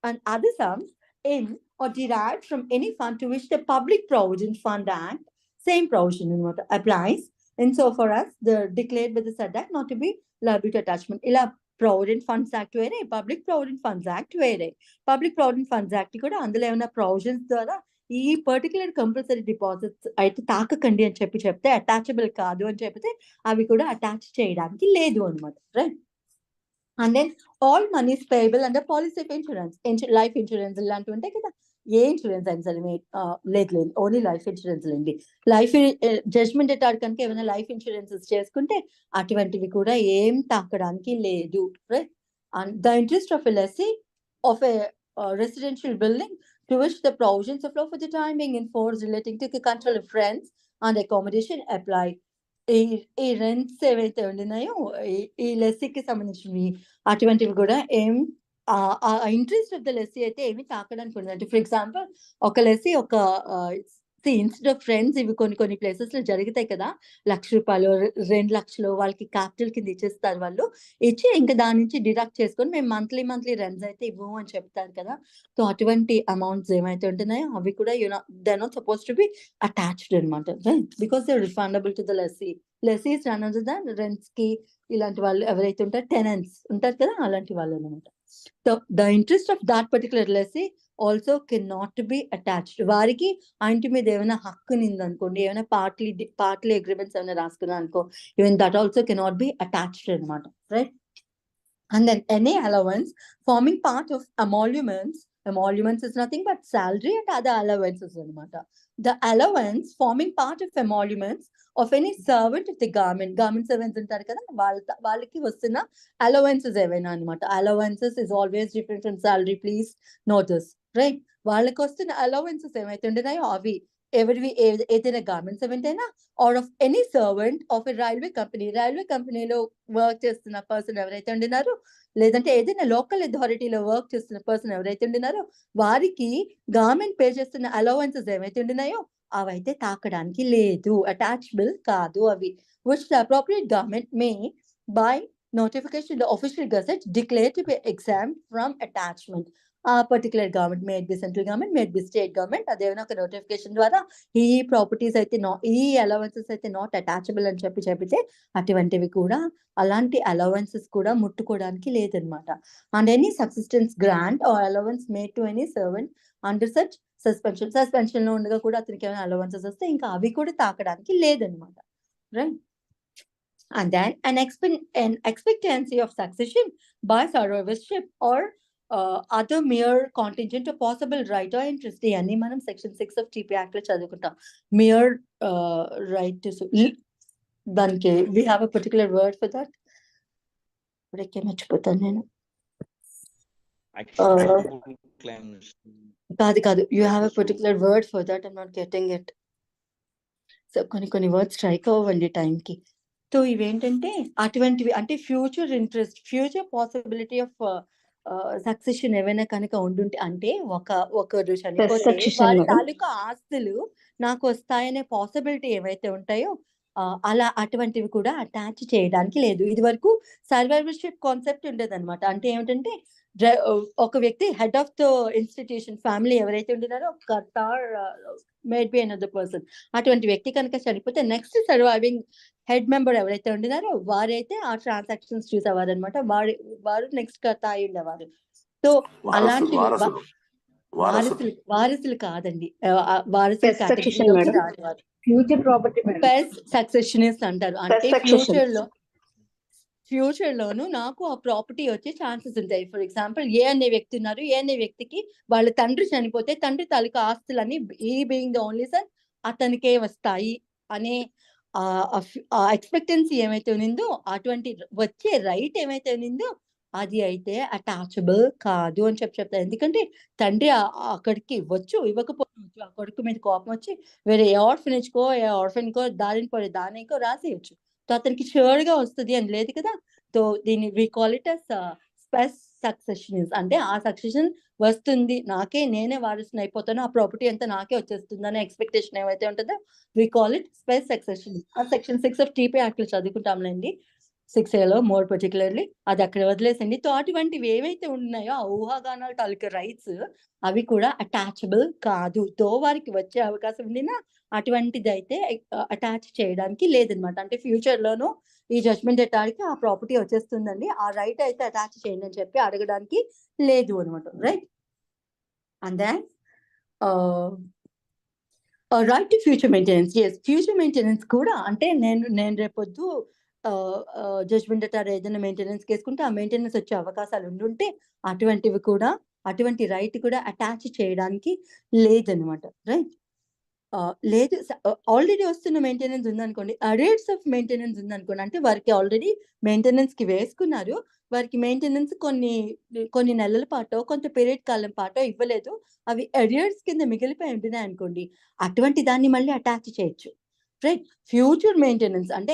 Speaker 2: and other sums in or derived from any fund to which the Public Provident Fund Act same provision applies insofar as the declared by the said act not to be liable to attachment. ఇలా Provident Funds Act వేరే, Public Provident Funds Act వేరే. Public Provident Funds Act కూడా అందులో ఏమైనా provisions ద్వారా ఈ particular compulsory deposits అయితే తాకకండి అని చెప్తే అటాచబుల్ కాదు అని చెప్తే అవి కూడా అటాచ్ చేయడానికి లేదు అనమాట, right? And then all monies payable under policy of insurance, life insurance ఇలాంటివి ఉంటాయి కదా, ఏ ఇన్సూరెన్స్ అయినా సరే లేదు ఓన్లీ లైఫ్ ఇన్సూరెన్స్ లేండి. లైఫ్ జడ్జ్మెంట్ ఎటాడ్ కనుక ఏమైనా లైఫ్ ఇన్సూరెన్సెస్ చేసుకుంటే అటువంటివి కూడా ఏం తాకడానికి లేదు, right? And the interest of a lessee of a residential building to which the provisions of law for the time being enforced relating to the control of rents and accommodation apply. ఈ rents ఏవైతే ఉన్నాయో ఈ లెస్సీకి సంబంధించినవి అటువంటివి కూడా ఏం interest of the lessee అయితే ఏమి తాకడానికి ఉండదు. ఫర్ ఎగ్జాంపుల్ ఒక లెస్సీ ఒక ఇన్స్టెడ్ ఆఫ్ ఫ్రెండ్స్ ఇవి కొన్ని ప్లేసెస్ లో జరుగుతాయి కదా, ₹1,00,000 2,00,000 వాళ్ళకి క్యాపిటల్ కింద ఇచ్చేస్తారు. వాళ్ళు ఇచ్చి ఇంకా దాని నుంచి డిడక్ట్ చేసుకొని మేము మంత్లీ రెంట్స్ అయితే ఇవ్వము అని చెప్తారు కదా. సో అటువంటి అమౌంట్స్ ఏమైతే ఉంటున్నాయో అవి కూడా they not suppose to be attached అనమాట, because they refundable to the lessee. Lessees run out the rents కి ఇలాంటి వాళ్ళు ఎవరైతే ఉంటారో టెనెంట్స్ ఉంటారు కదా, అలాంటి వాళ్ళు అనమాట. So the interest of that particular lessee also can not be attached. వారికి ఆ ఇంటి మీద ఏమైనా హక్కు నిందనుకోండి, ఏమైనా పార్ట్లీ అగ్రిమెంట్స్ ఏమైనా రాసుకున్నా అనుకో, even that also cannot be attached అనమాట, right? And then any allowance forming part of emoluments is nothing but salary and other allowances anamata. The allowance forming part of emoluments of any servant of the garment servants antaru kada, వాళ్ళకి వస్తున్న allowances ఏవైనా అనమాట. Allowances is always different from salary, please note this, right? వాళ్ళకి వస్తున్న allowances ఏమైతే ఉంటున్నాయో అవి ఎవరివి ఏదైనా గార్మెంట్ సర్వెంట్ అయినా or of any servant of a railway కంపెనీలో వర్క్ చేస్తున్న పర్సన్ ఎవరైతే ఉండినారో, లేదంటే ఏదైనా లోకల్ అథారిటీలో వర్క్ చేస్తున్న పర్సన్ ఎవరైతే ఉండినారో వారికి గవర్నమెంట్ పే చేస్తున్న అలవెన్సెస్ ఏవైతే ఉండినాయో అవైతే తాకడానికి లేదు, అటాచబుల్ కాదు అవి. which the appropriate government may by notification the official gazette declare to be exempt from attachment. ఆ particular government, made be central government, made be state government, అదేమైనా ఒక నోటిఫికేషన్ ద్వారా ఈ ప్రాపర్టీస్ అయితే ఈ అలవెన్సెస్ అయితే నాట్ అటాచబుల్ అని చెప్పితే అటువంటివి కూడా అలాంటి అలవెన్సెస్ కూడా ముట్టుకోవడానికి లేదనమాట. And any subsistence grant or allowance made to any servant under such suspension లో ఉండగా కూడా అతనికి ఏమైనా అలవెన్సెస్ వస్తే ఇంకా అవి కూడా తాకడానికి లేదనమాట, right? And then an expectancy of succession by survivorship or other mere contingent of possible right or interest. ఇవన్నీ మనం section 6 of TP Act లో చదువుకుంటాం. mere right to దానికి we have a particular word for that. ఇప్పుడైతే మర్చిపోతాను నేను. కాదు you have a particular word for that, I'm not getting it. So కొన్ని వర్డ్స్ స్ట్రైక్ అవ్వండి టైంకి. సో ఇవేంటంటే అటువంటివి అంటే future interest, future possibility of succession ఏమైనా కనుక ఉండుంటే, అంటే ఒకరు చనిపోతే వారి తాలూకా ఆస్తులు నాకు వస్తాయనే పాసిబిలిటీ ఏవైతే ఉంటాయో అలా అటువంటివి కూడా అటాచ్ చేయడానికి లేదు. ఇది వరకు సర్వైవర్షిప్ కాన్సెప్ట్ ఉండేది అనమాట. అంటే ఏమిటంటే ఒక వ్యక్తి head of the institution family ఎవరైతే ఉంటున్నారో కర్త మేడ్ బి అనదర్ పర్సన్, అటువంటి వ్యక్తి కనుక చనిపోతే నెక్స్ట్ సర్వైవింగ్ హెడ్ మెంబర్ ఎవరైతే ఉండినారో వారైతే ఆ ట్రాన్సాక్షన్స్ చూసేవారు అనమాట. వారు నెక్స్ట్ కర్త అయి ఉండేవారు. సో అలాంటి వారసులు కాదండి, వారసులు కేటగిరీలోకి రానివారు.
Speaker 3: ఫ్యూచర్ ప్రాపర్టీ
Speaker 2: సక్సెషనిస్ట్ అంటారు. అంటే ఫ్యూచర్ లోను నాకు ఆ ప్రాపర్టీ వచ్చే ఛాన్సెస్ ఉంటాయి. ఫర్ ఎగ్జాంపుల్ ఏ అనే వ్యక్తి ఉన్నారు, ఏ అనే వ్యక్తికి వాళ్ళ తండ్రి చనిపోతే తండ్రి తాలూకా ఆస్తులన్నీ ఈ బీయింగ్ ద ఓన్లీ సన్ అతనికే వస్తాయి అనే ఎక్స్పెక్టెన్సీ ఏమైతే ఉన్నిందో, అటువంటి వచ్చే రైట్ ఏమైతే ఉన్నిందో అది అయితే అటాచబుల్ కాదు అని చెప్తారు. ఎందుకంటే తండ్రి అక్కడికి ఇవ్వకపోవచ్చు, ఆ కొడుకు మీద కోపం వచ్చి వేరే ఏ ఆర్ఫెన్కో దానికో రాసేయచ్చు. సో అతనికి ష్యూర్ గా వస్తుంది అని లేదు కదా. సో దీన్ని we call it as spes succession. అంటే ఆ సక్సెషన్ వస్తుంది, నేనే వారసుని అయిపోతాను, ఆ ప్రాపర్టీ అంతా నాకే వచ్చేస్తుంది అనే ఎక్స్పెక్టేషన్ ఏమైతే ఉంటుందో we call it spes succession. ఆ సెక్షన్ 6 of TP Act లో చదువుకుంటాంలేండి. 6Aలో మోర్ పర్టికులర్లీ అది అక్కడ వదిలేసండి. తో అటువంటివి ఏవైతే ఉన్నాయో ఆ ఊహాగానాల తాలూకా రైట్స్ అవి కూడా అటాచబుల్ కాదు. తో వారికి వచ్చే అవకాశం ఉండినా అటువంటిదైతే అటాచ్ చేయడానికి లేదనమాట. అంటే ఫ్యూచర్‌లోనూ ఈ జడ్జ్‌మెంట్ డెటార్‌కి ఆ ప్రాపర్టీ వచ్చేస్తుందండి. ఆ రైట్ అయితే అటాచ్ చేయండి అని చెప్పి అడగడానికి లేదు అనమాట. Right? And then right to future maintenance. Yes, future maintenance కూడా అంటే నేను రేపొద్దు జడ్జ్‌మెంట్ డెటార్ ఏదైనా మెయింటెనెన్స్ కేసుకుంటే ఆ మెయింటెనెన్స్ వచ్చే అవకాశాలు ఉండుంటే అటువంటివి కూడా అటువంటి రైట్ కూడా అటాచ్ చేయడానికి లేదనమాట. రైట్? లేదు ఆల్రెడీ వస్తున్న మెయింటెనెన్స్ ఉందనుకోండి, అరేట్స్ ఆఫ్ మెయింటెనెన్స్ ఉందనుకోండి, అంటే వారికి ఆల్రెడీ మెయింటెనెన్స్‌కి వేసుకున్నారు. వారికి మెయింటెనెన్స్ కొన్ని నెలల పాటో, కొంత పీరియడ్ కాలం పాటో ఇవ్వలేదు. అవి అరియర్స్ కింద మిగిలిపోయి ఉంటున్నాయనుకోండి, అటువంటి దాన్ని మళ్ళీ అటాచ్ చేయొచ్చు. రైట్? ఫ్యూచర్ మెయింటెనెన్స్ అంటే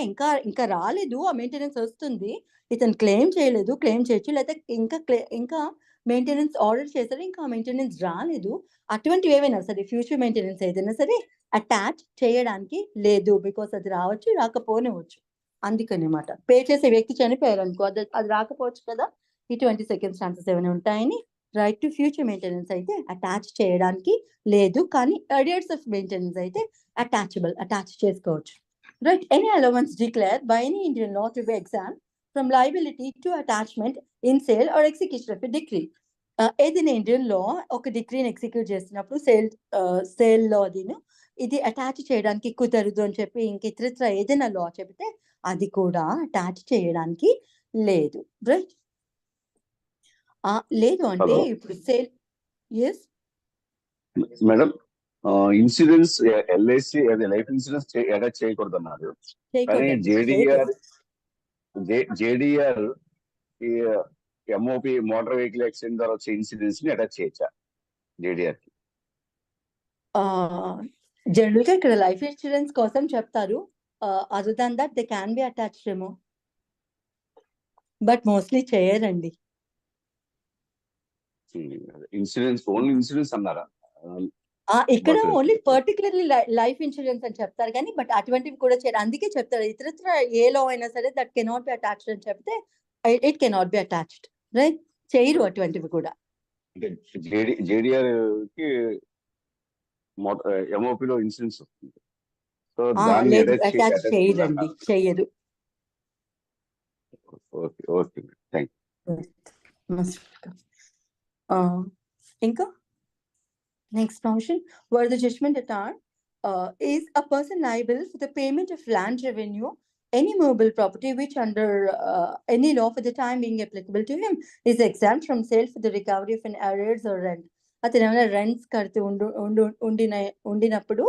Speaker 2: ఇంకా రాలేదు. ఆ మెయింటెనెన్స్ వస్తుంది. ఇతను క్లెయిమ్ చేయలేదు. క్లెయిమ్ చేయొచ్చు. లేకపోతే ఇంకా మెయింటెనెన్స్ ఆర్డర్ చేశారు. ఇంకా ఆ మెయింటెనెన్స్ రాలేదు. అటువంటివి ఏవైనా సరే ఫ్యూచర్ మెయింటెనెన్స్ ఏదైనా సరే అటాచ్ చేయడానికి లేదు. బికాస్ అది రావచ్చు, రాకపోనివ్వచ్చు. అందుకనమాట. పే చేసే వ్యక్తి చనిపోయారనుకో అది రాకపోవచ్చు కదా! ఇటువంటి సెకంస్టాన్సెస్ ఏమైనా ఉంటాయని రైట్ టు ఫ్యూచర్ మెయింటెనెన్స్ అయితే అటాచ్ చేయడానికి లేదు. కానీ అరియర్స్ ఆఫ్ మెయింటెనెన్స్ అయితే అటాచ్ చేసుకోవచ్చు. Right? Any allowance declared by any Indian law to be exempted from liability to attachment in sale or execution of a decree. ఏదైనా Indian law ఒక డిక్రీని execute చేస్తున్నప్పుడు సేల్‌లో ఇది అటాచ్ చేయడానికి కుదరదు అని చెప్పి ఇంక ఇతరత్రా ఏదైనా లా చెబితే అది కూడా అటాచ్ చేయడానికి లేదు. రైట్? లేదు అంటే
Speaker 6: హలో
Speaker 2: ఇప్పుడు sale. Yes.
Speaker 6: Madam, insurance LIC అదే లైఫ్ ఇన్సూరెన్స్ అటాచ్ చేయకూడదు అన్నారు. కానీ
Speaker 2: చేయకూడదండి.
Speaker 6: జేడిఆర్ ఈ ఎంఓపి మోటార్ వెహికల్ యాక్సిడెంట్ ద్వారా వచ్చే ఇన్సూరెన్స్ ని అటాచ్ చేయొచ్చా జేడిఆర్ కి?
Speaker 2: జనరల్‌గా ఇక్కడ లైఫ్ ఇన్స్యూరెన్స్ కోసం చెప్తారు. Other than that they can be attached ఏమో. బట్ మోస్ట్‌లీ చేయరండి.
Speaker 6: ఇన్సూరెన్స్ ఓన్లీ ఇన్సూరెన్స్ అన్నారా?
Speaker 2: ఇక్కడ
Speaker 6: But-
Speaker 2: only particularly life insurance అని చెప్తారు గానీ, బట్ అటువంటివి కూడా చేయరు. అందుకే చెప్తారు ఇతరత్రా ఏ లా అయినా సరే దట్ కెనాట్ బి అటాచ్డ్ అని చెప్తే it cannot be attached. Right? చేయరు అటువంటివి కూడా.
Speaker 6: అంటే జేడిఆర్ కి ఎంఓపి లో ఇన్సూరెన్స్ వస్తుంది. సో దాన్ని
Speaker 2: లేదు,
Speaker 6: అటాచ్
Speaker 2: అటాచ్ చేయరండి. చెయ్యరు.
Speaker 6: ఓకే ఓకే థ్యాంక్
Speaker 2: ఇంకా next provision, where the judgment debtor is a person liable for the payment of land revenue, any movable property which under any law for the time being applicable to him is exempt from sale for the recovery of an arrears or rent. అతను ఏమైనా rents కడుతూ ఉండినప్పుడు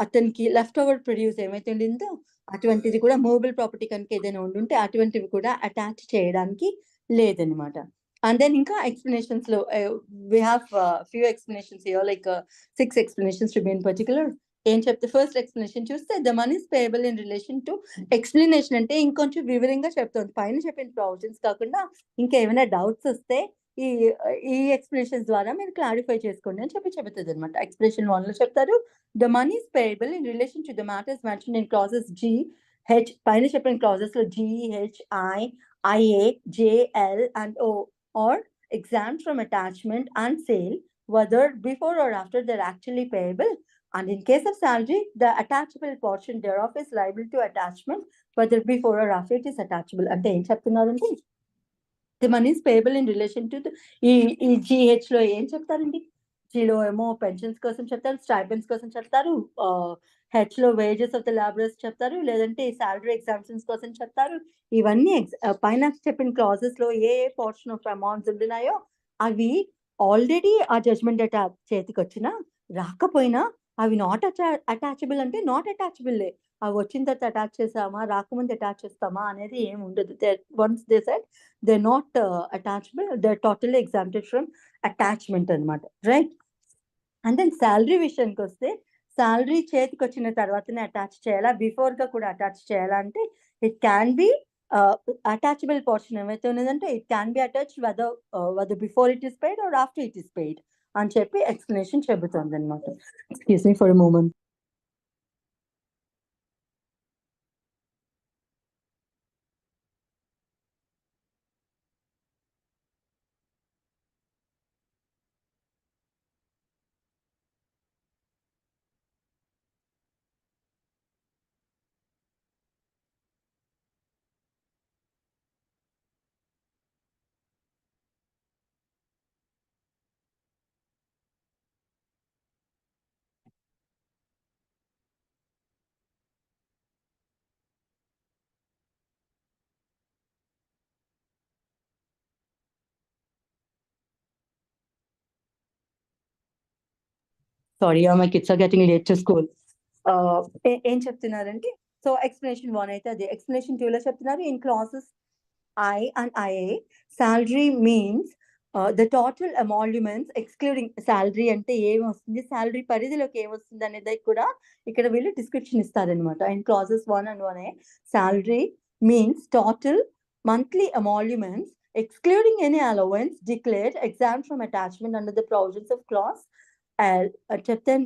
Speaker 2: అతనికి left over produce ఏమైతే ఉండిందో అటువంటిది కూడా movable property కనుక ఏదైనా ఉండుంటే అటువంటివి కూడా అటాచ్ చేయడానికి లేదనమాట. And then ఇంకా explanations లో we have few explanations here, like 6 explanations to be in particular. ఏం చెప్తే ఫస్ట్ ఎక్స్ప్లెనేషన్ చూస్తే the money is payable in relation to explanation అంటే ఇంకొంచెం వివరంగా చెప్తుంది. పైన చెప్పిన ప్రావిజన్స్ కాకుండా ఇంకా ఏమైనా డౌట్స్ వస్తే ఈ ఎక్స్ప్లెనేషన్స్ ద్వారా మీరు క్లారిఫై చేసుకోండి అని చెప్తుంది అనమాట. ఎక్స్ప్లెనేషన్ 1 లో చెప్తారు the money is payable in relation to the matters mentioned in clauses G H. పైన చెప్పిన క్లాజెస్ లో G H IA JL and O or exempt from attachment and sale, whether before or after they're actually payable. And in case of salary, the attachable portion thereof is liable to attachment, whether before or after it is attachable. అంటే ఏం చెప్తున్నారండి? The money is payable in relation to the ఈ GH లో ఏం చెప్తారండి? జీలో ఏమో pensions కోసం చెప్తారు, స్టైపెండ్స్ కోసం చెప్తారు, హెచ్ లో వేజెస్ ఆఫ్ ద లాబరర్స్ చెప్తారు, లేదంటే సాలరీ ఎగ్జామ్షన్స్ కోసం చెప్తారు. ఇవన్నీ పైన చెప్పిన క్లాజెస్ లో ఏ పోర్షన్ ఆఫ్ అమౌంట్స్ ఉంటున్నాయో అవి ఆల్రెడీ ఆ జడ్జ్మెంట్ డేటా చేతికి వచ్చినా రాకపోయినా అవి నాట్ అటాచబుల్ అంటే నాట్ అటాచబుల్. అవి వచ్చిన తర్వాత అటాచ్ చేసామా, రాకముందు అటాచ్ చేస్తామా అనేది ఏమి ఉండదు. Once they said they not attachable, they totally exempted from attachment అనమాట. రైట్? అండ్ దెన్ శాలరీ విషయానికి వస్తే శాలరీ చేతికి వచ్చిన తర్వాతనే అటాచ్ చేయాలా, బిఫోర్ గా కూడా అటాచ్ చేయాలా అంటే it can be attachable portion ఏమైతే ఉన్నదంటే it can be attach whether before it is paid or after it is paid అని చెప్పి ఎక్స్ప్లెనేషన్ చెబుతుంది అనమాట. Excuse me for a moment. Sorry my kids are getting late to school. ఏం చెప్తున్నారంటే, so explanation 1 అయితే అది. ఎక్స్ప్లెనేషన్ 2 లో చెప్తున్నారు, in classes I and IA, salary means the total emoluments excluding salary అంటే ఏమి వస్తుంది, salary పరిధిలోకి ఏమి వస్తుంది అనేది కూడా ఇక్కడ వీళ్ళు డిస్క్రిప్షన్ ఇస్తారనమాట. In classes 1 and 1A, salary means total monthly emoluments excluding any allowance declared exempt from attachment under the provisions of clause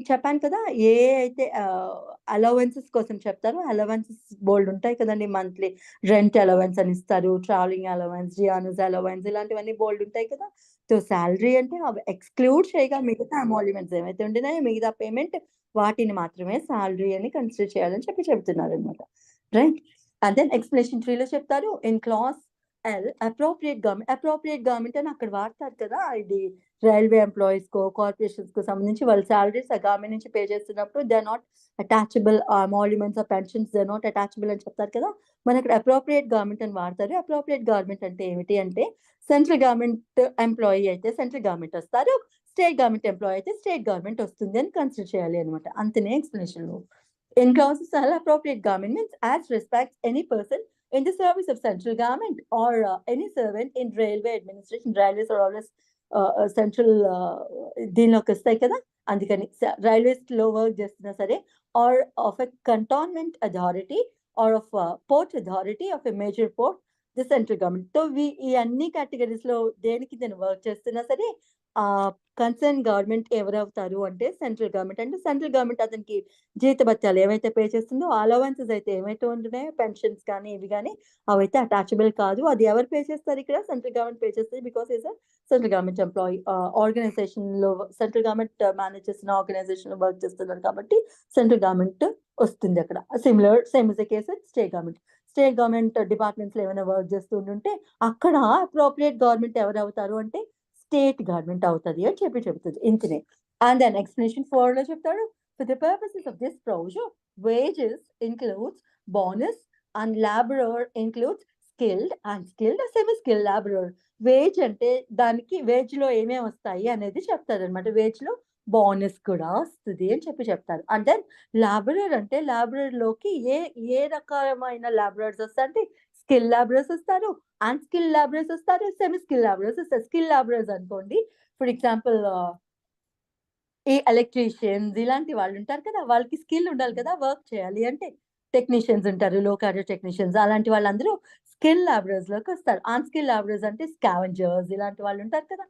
Speaker 2: చెప్పాను కదా. ఏ అయితే అలవెన్సెస్ కోసం చెప్తారో, అలవెన్సెస్ బోల్డ్ ఉంటాయి కదండి. మంత్లీ రెంట్ అలవెన్స్ అని ఇస్తారు, ట్రావెలింగ్ అలవెన్స్, జియానస్ అలవెన్స్, ఇలాంటివన్నీ బోల్డ్ ఉంటాయి కదా. సో శాలరీ అంటే అవి ఎక్స్క్లూడ్ చేయగా మిగతా అమాల్యుమెంట్స్ ఏమైతే ఉంటున్నాయో, మిగతా పేమెంట్, వాటిని మాత్రమే శాలరీ అని కన్సిడర్ చేయాలని చెప్తున్నారు అనమాట. రైట్. అండ్ దెన్ ఎక్స్ప్లెనేషన్ 3 లో చెప్తారు, in class L, appropriate government అని అక్కడ వాడతారు కదా. ఇది రైల్వే ఎంప్లాయీస్ కో, కార్పొరేషన్స్ కు సంబంధించి వాళ్ళ సాలరీస్ ఆ గవర్నమెంట్ నుంచి పే చేస్తున్నప్పుడు they are not attachable, emoluments or pensions they are not attachable అని చెప్తారు కదా. మన ఇక్కడ అప్రోప్రియేట్ గవర్నమెంట్ అని వాడతారు. అప్రోప్రియేట్ గవర్నమెంట్ అంటే ఏమిటి అంటే, సెంట్రల్ గవర్నమెంట్ ఎంప్లాయీ అయితే సెంట్రల్ గవర్నమెంట్ వస్తారు, స్టేట్ గవర్నమెంట్ ఎంప్లాయీ అయితే స్టేట్ గవర్నమెంట్ వస్తుంది అని కన్సిడర్ చేయాలి అనమాట. అంతనే ఎక్స్ప్లెనేషన్ లో. In classes L, appropriate government means as respects any person in the service of central government or any servant in railway administration. Railways are always central దీనిలోకి వస్తాయి కదా, అందుకని రైల్వేస్ లో వర్క్ చేస్తున్నా సరే, or of a cantonment authority or of port authority of a major port, the central government. తో ఈ అన్ని కేటగిరీస్ లో దేనికి నేను వర్క్ చేస్తున్నా సరే, కన్సర్న్ గవర్నమెంట్ ఎవరవుతారు అంటే సెంట్రల్ గవర్నమెంట్. అంటే సెంట్రల్ గవర్నమెంట్ అతనికి జీతభత్యాలు ఏవైతే పే చేస్తుందో, అలవెన్సెస్ అయితే ఏమైతే ఉంటున్నాయో, పెన్షన్స్ కానీ ఇవి కానీ, అవైతే అటాచబుల్ కాదు. అది ఎవరు పే చేస్తారు ఇక్కడ? సెంట్రల్ గవర్నమెంట్ పే చేస్తుంది, because is central government employee. Organization లో సెంట్రల్ గవర్నమెంట్ మేనేజ్ చేసిన ఆర్గనైజేషన్ లో వర్క్ చేస్తున్నారు కాబట్టి సెంట్రల్ గవర్నమెంట్ వస్తుంది అక్కడ. Same is the case state government. State government departments లో ఏమైనా వర్క్ చేస్తూ ఉంటే అక్కడ అప్రోప్రియేట్ గవర్నమెంట్ ఎవరు అవుతారు అంటే స్టేట్ గవర్నమెంట్ అవుతుంది అని చెప్తుంది ఇంతనే. అండ్ దెన్ ఎక్స్ప్లెనేషన్ 4 లో చెప్తాడు, for the purposes of this provision wages includes bonus and laborer includes skilled and semi-skilled laborer. Wage అంటే దానికి వేజ్ లో ఏమేమి వస్తాయి అనేది చెప్తారు అనమాట. వేజ్ లో బోనస్ కూడా వస్తుంది అని చెప్తారు. అండ్ దెన్ లాబరర్ అంటే లాబరర్ లోకి ఏ రకమైన లాబరర్స్ వస్తాయి అంటే, స్కిల్ లాబరర్స్ వస్తారు, అన్స్కిల్ లాబరర్స్ వస్తారు, సెమీ స్కిల్ లాబరర్స్ వస్తారు. స్కిల్ లాబరర్స్ అనుకోండి, ఫర్ ఎగ్జాంపుల్ ఈ ఎలక్ట్రీషియన్స్ ఇలాంటి వాళ్ళు ఉంటారు కదా, వాళ్ళకి స్కిల్ ఉండాలి కదా వర్క్ చేయాలి అంటే. టెక్నీషియన్స్ ఉంటారు, లో క్యాడర్ టెక్నీషియన్స్, అలాంటి వాళ్ళందరూ స్కిల్ లాబరర్స్ లోకి వస్తారు. అన్స్కిల్ లాబరర్స్ అంటే స్కావెంజర్స్ ఇలాంటి వాళ్ళు ఉంటారు కదా,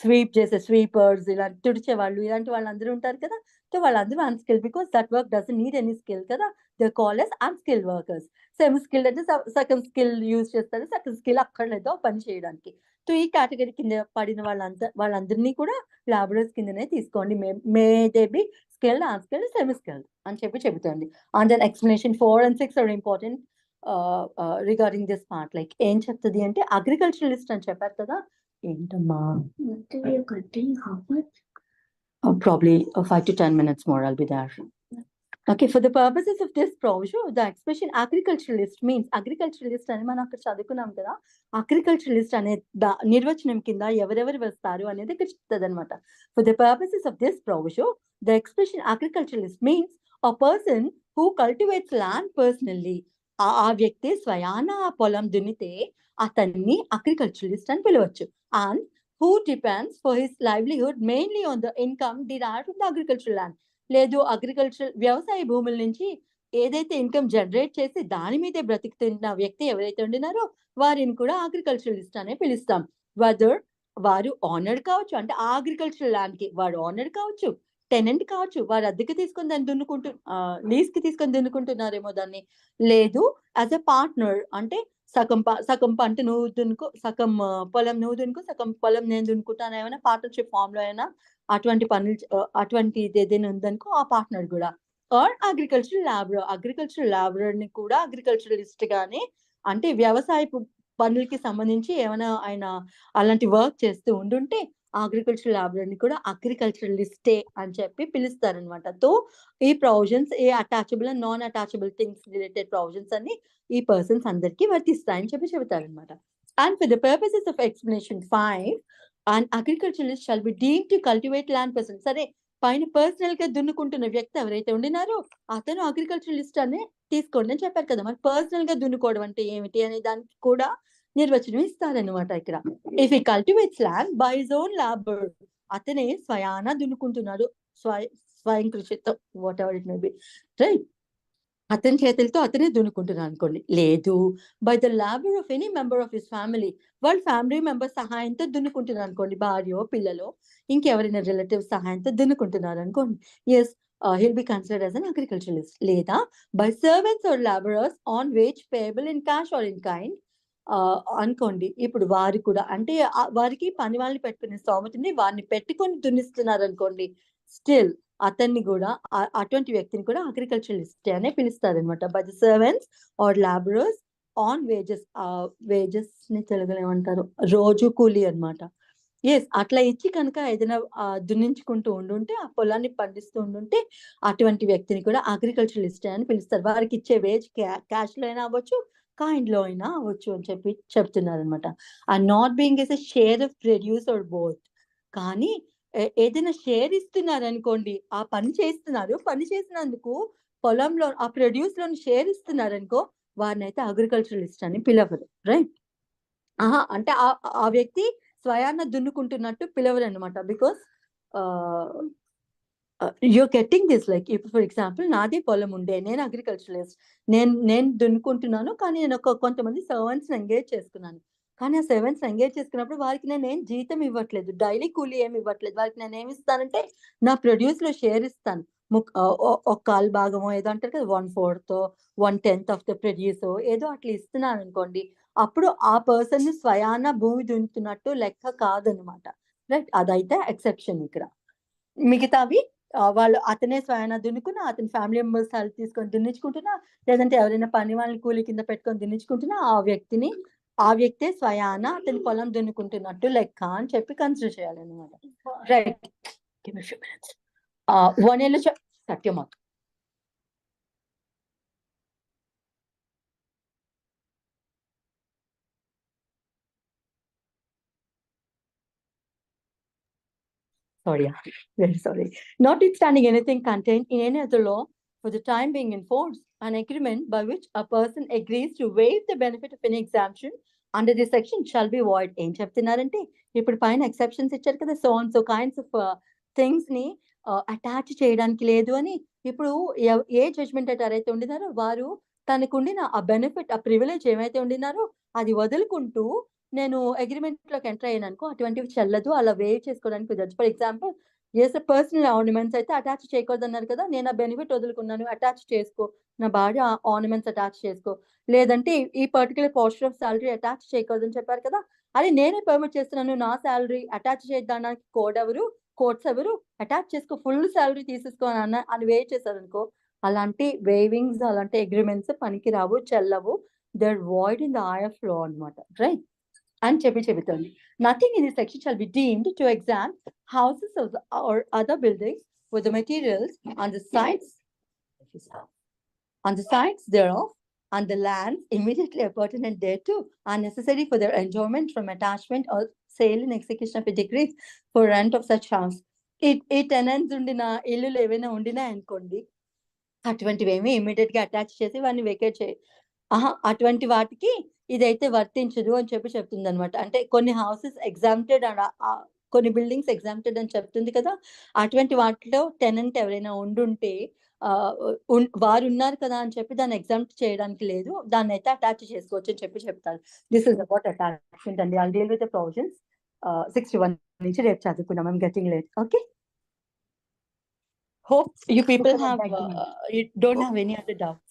Speaker 2: స్వీప్ చేసే స్వీపర్స్, ఇలాంటి తుడిచే వాళ్ళు, ఇలాంటి వాళ్ళందరూ ఉంటారు కదా. సో వాళ్ళందరూ unskill, because that work doesn't need any skill కదా, they call as unskill workers. Semi skill అంటే సగం స్కిల్ యూజ్ చేస్తారు, సగం స్కిల్ అక్కర్లేదు పని చేయడానికి. సో ఈ కేటగిరీ కింద పడిన వాళ్ళందరినీ కూడా లాబరర్స్ కిందనే తీసుకోండి. May they be skilled, unskilled, semi skilled అని చెప్తుంది. And then explanation 4 and 6 are important regarding this part. Like ఏం చెప్తుంది అంటే, అగ్రికల్చరలిస్ట్ అని చెప్పారు కదా. ఏంటమ్మా, probably 5 to 10 minutes more I'll be there. Okay, for the purposes of this provision, the expression agriculturalist means, agriculturalist అని మనం అక్కడ చదువుకున్నాం కదా, అగ్రికల్చరలిస్ట్ అనే నిర్వచనం కింద ఎవరెవరు వస్తారు అనేది ఇక్కడ చెప్తుంది అనమాట. For the purposes of this provision, the expression agriculturalist means a person who cultivates land personally. ఆ వ్యక్తి స్వయాన పొలం దున్నితే అతన్ని అగ్రికల్చరలిస్ట్ అని పిలవచ్చు. And who depends for his livelihood mainly on the income derived from the agricultural land. లేదు, agriculture వ్యవసాయ భూముల నుంచి ఏదైతే ఇన్కమ్ జనరేట్ చేసి దాని మీదే బ్రతుకుతున్న వ్యక్తి ఎవరైతే ఉండినారో వారిని కూడా అగ్రికల్చరలిస్ట్ అనే పిలుస్తాం. వెదర్ వారు ఆనర్డ్ కావచ్చు, అంటే ఆ అగ్రికల్చరల్ ల్యాండ్ కి వాడు ఆనర్డ్ కావచ్చు, టెనెంట్ కావచ్చు, వారు అద్దెకి తీసుకొని దాన్ని లీజ్ కి తీసుకొని దున్నుకుంటున్నారేమో దాన్ని, లేదు యాజ్ ఎ పార్ట్నర్, అంటే సగం పంట నువ్వు దున్నుకో, సగం పొలం నువ్వు దున్నుకో, సగం పొలం నేను దున్నుకుంటాను, ఏమైనా పార్ట్నర్షిప్ ఫామ్ లో అయినా అటువంటి పనులు, అటువంటి ఏదైనా ఉందనుకో ఆ పార్ట్నర్ కూడా. ఆర్ అగ్రికల్చరల్ లాబరర్ ని కూడా అగ్రికల్చరలిస్ట్ గానే, అంటే వ్యవసాయ పనులకి సంబంధించి ఏమైనా ఆయన అలాంటి వర్క్ చేస్తూ ఉండుంటే అగ్రికల్చరల్ లాబరర్ ని కూడా అగ్రికల్చరలిస్టే అని చెప్పి పిలుస్తారనమాట. తో ఈ provisions, A attachable and non attachable things related provisions అన్ని ఈ పర్సన్స్ అందరికి వర్తిస్తాయని చెప్తారనమాట. And for the purposes of explanation 5, an agriculturalist shall be deemed to cultivate land person. సరే, పైన పర్సనల్ గా దున్నుకుంటున్న వ్యక్తి ఎవరైతే ఉండినారో అతను అగ్రికల్చరలిస్ట్ అని తీసుకోండి అని చెప్పారు కదా. మరి పర్సనల్ గా దున్నుకోవడం అంటే ఏమిటి అనే దానికి కూడా నిర్వచనం ఇస్తారనమాట ఇక్కడ. ఇఫ్ ఈ cultivates land by his own labour, అతనే స్వయాన దున్నుకుంటున్నాడు, స్వయం కృషితో, what ever it may be, right, అతని చేతులతో అతనే దున్నుకుంటున్నాడు అనుకోండి. లేదు, by the labour of any member of his family, వాళ్ళ ఫ్యామిలీ మెంబర్ సహాయంతో దున్నుకుంటున్నారు అనుకోండి, భార్యో పిల్లలో ఇంకెవరైనా రిలేటివ్ సహాయంతో దున్నుకుంటున్నారు అనుకోండి, yes, he'll be considered as an agriculturalist. లేదా by servants or laborers on wage payable in cash or in kind, అనుకోండి. ఇప్పుడు వారు కూడా అంటే వారికి పని వాళ్ళని పెట్టుకునే స్తోమతని వారిని పెట్టుకొని దున్నిస్తున్నారు అనుకోండి, స్టిల్ అతన్ని కూడా అటువంటి వ్యక్తిని కూడా అగ్రికల్చరలిస్ట్ అనే పిలుస్తారు అనమాట. By the servants or labourers on wages, wages ని తెలుగులో ఏమంటారు, రోజు కూలీ అన్నమాట. ఎస్, అట్లా ఇచ్చి కనుక ఏదైనా దున్నించుకుంటూ ఉండుంటే, ఆ పొలాన్ని పండిస్తూ ఉండుంటే అటువంటి వ్యక్తిని కూడా అగ్రికల్చరలిస్ట్ అని పిలుస్తారు. వారికి ఇచ్చే వేజ్ క్యాష్ లో అయినా అవ్వచ్చు, కైండ్ లో అయినా అవ్వచ్చు అని చెప్పి చెప్తున్నారు అనమాట. ఆ not being as a share of produce or both. కానీ ఏదైనా షేర్ ఇస్తున్నారు అనుకోండి, ఆ పని చేస్తున్నారు, పని చేసినందుకు పొలంలో ఆ ప్రొడ్యూస్ లోని షేర్ ఇస్తున్నారు అనుకో, వారిని అయితే అగ్రికల్చరలిస్ట్ అని పిలవరు, రైట్. అంటే ఆ వ్యక్తి స్వయాన దున్నుకుంటున్నట్టు పిలవరు అనమాట. Because your getting this, like ఇప్పుడు ఫర్ ఎగ్జాంపుల్ నాదే పొలం ఉండే, నేను అగ్రికల్చరలిస్ట్, నేను దున్నుకుంటున్నాను, కానీ నేను కొంతమంది సర్వెంట్స్ ఎంగేజ్ చేసుకున్నాను. కానీ ఆ సర్వెంట్స్ ఎంగేజ్ చేసుకున్నప్పుడు వారికి నేను ఏం జీతం ఇవ్వట్లేదు, డైలీ కూలీ ఏమి ఇవ్వట్లేదు. వారికి నేను ఏమి ఇస్తానంటే నా ప్రొడ్యూస్ లో షేర్ ఇస్తాను. ఒక కాల్ భాగమో ఏదో అంటారు కదా, 1/4 1/10 ఆఫ్ ద ప్రొడ్యూస్ ఏదో అట్లా ఇస్తున్నాను అనుకోండి, అప్పుడు ఆ పర్సన్ ని స్వయాన భూమి దున్నుతున్నట్టు లెక్క కాదనమాట, రైట్. అదైతే ఎక్సెప్షన్ ఇక్కడ. మిగతావి వాళ్ళు అతనే స్వయాన దున్నుకున్నా, అతని ఫ్యామిలీ మెంబర్స్ హెల్ప్ తీసుకొని దున్నించుకుంటున్నా, లేదంటే ఎవరైనా పని వాళ్ళని కూలి కింద పెట్టుకొని దున్నించుకుంటున్నా, ఆ వ్యక్తే స్వయాన అతని పొలం దున్నుకుంటున్నట్టు లెక్క అని చెప్పి కన్సిడర్ చేయాలన్నమాట, right. వనేళ్ళు సత్యమాత. Sorry, very sorry. Notwithstanding anything contained in any other law for the time being enforced, an agreement by which a person agrees to waive the benefit of any exemption under this section shall be void. ఏం చెప్తున్నారంటే, ఇప్పుడు పైన exceptions ఇచ్చారు కదా, so and so kinds of things ని attach చేయడానికి లేదు అని. ఇప్పుడు ఏ జడ్జ్మెంట్ అయితే ఉండినారో వారు తనకు ఉండిన ఆ బెనిఫిట్, ఆ ప్రివిలేజ్ ఏమైతే ఉండినారో అది వదులుకుంటూ నేను అగ్రిమెంట్ లోకి ఎంటర్ అయ్యాను అనుకో, అటువంటివి చెల్లదు, అలా వేవ్ చేసుకోవడానికి కుదరదు. ఫర్ ఎగ్జాంపుల్, పర్సనల్ ఆర్నమెంట్స్ అయితే అటాచ్ చేయకూడదు అన్నారు కదా, నేను ఆ బెనిఫిట్ వదులుకున్నాను, అటాచ్ చేసుకో, నా భార్య ఆర్నమెంట్స్ అటాచ్ చేసుకో, లేదంటే ఈ particular portion of salary attach చేయకూడదు అని చెప్పారు కదా, అది నేనే పర్మిట్ చేస్తున్నాను, నా సాలరీ అటాచ్ చేయడానికి కోర్ట్స్ ఎవరు అటాచ్ చేసుకో, ఫుల్ సాలరీ తీసేసుకో అని వేవ్ చేశారు అనుకో, అలాంటి వేవింగ్స్, అలాంటి అగ్రిమెంట్స్ పనికి రావు, చెల్లవు, they're void in the eye of law అనమాట, రైట్. అని చెబుతుంది. Nothing in this section shall be deemed to exempt houses or other buildings with the materials on the sites thereof and the lands immediately appurtenant thereto are necessary for their enjoyment from attachment or sale in execution of a decree for rent of such house. ఈ tenants ఉండిన ఇల్లులు ఏవైనా ఉండినా అనుకోండి, అటువంటివి ఏమి immediate గా attach చేసి వాడిని వెకేట్ చేయ, అటువంటి వాటికి ఇదైతే వర్తించదు అని చెప్తుంది అనమాట. అంటే కొన్ని హౌసెస్ ఎగ్జామ్టెడ్, కొన్ని బిల్డింగ్స్ ఎగ్జామ్టెడ్ అని చెప్తుంది కదా, అటువంటి వాటిలో టెనెంట్ ఎవరైనా ఉండుంటే వారు ఉన్నారు కదా అని చెప్పి దాన్ని ఎగ్జామ్ట్ చేయడానికి లేదు, దాన్ని అయితే అటాచ్ చేసుకోవచ్చు అని చెప్తారు. దిస్ ఇస్ అబౌట్ అటాచ్మెంట్ అండి. I'll deal with the provisions 61 నుంచి రేపు చదువుకున్నాం. I'm getting late. Okay, hope you people have don't have any other doubts.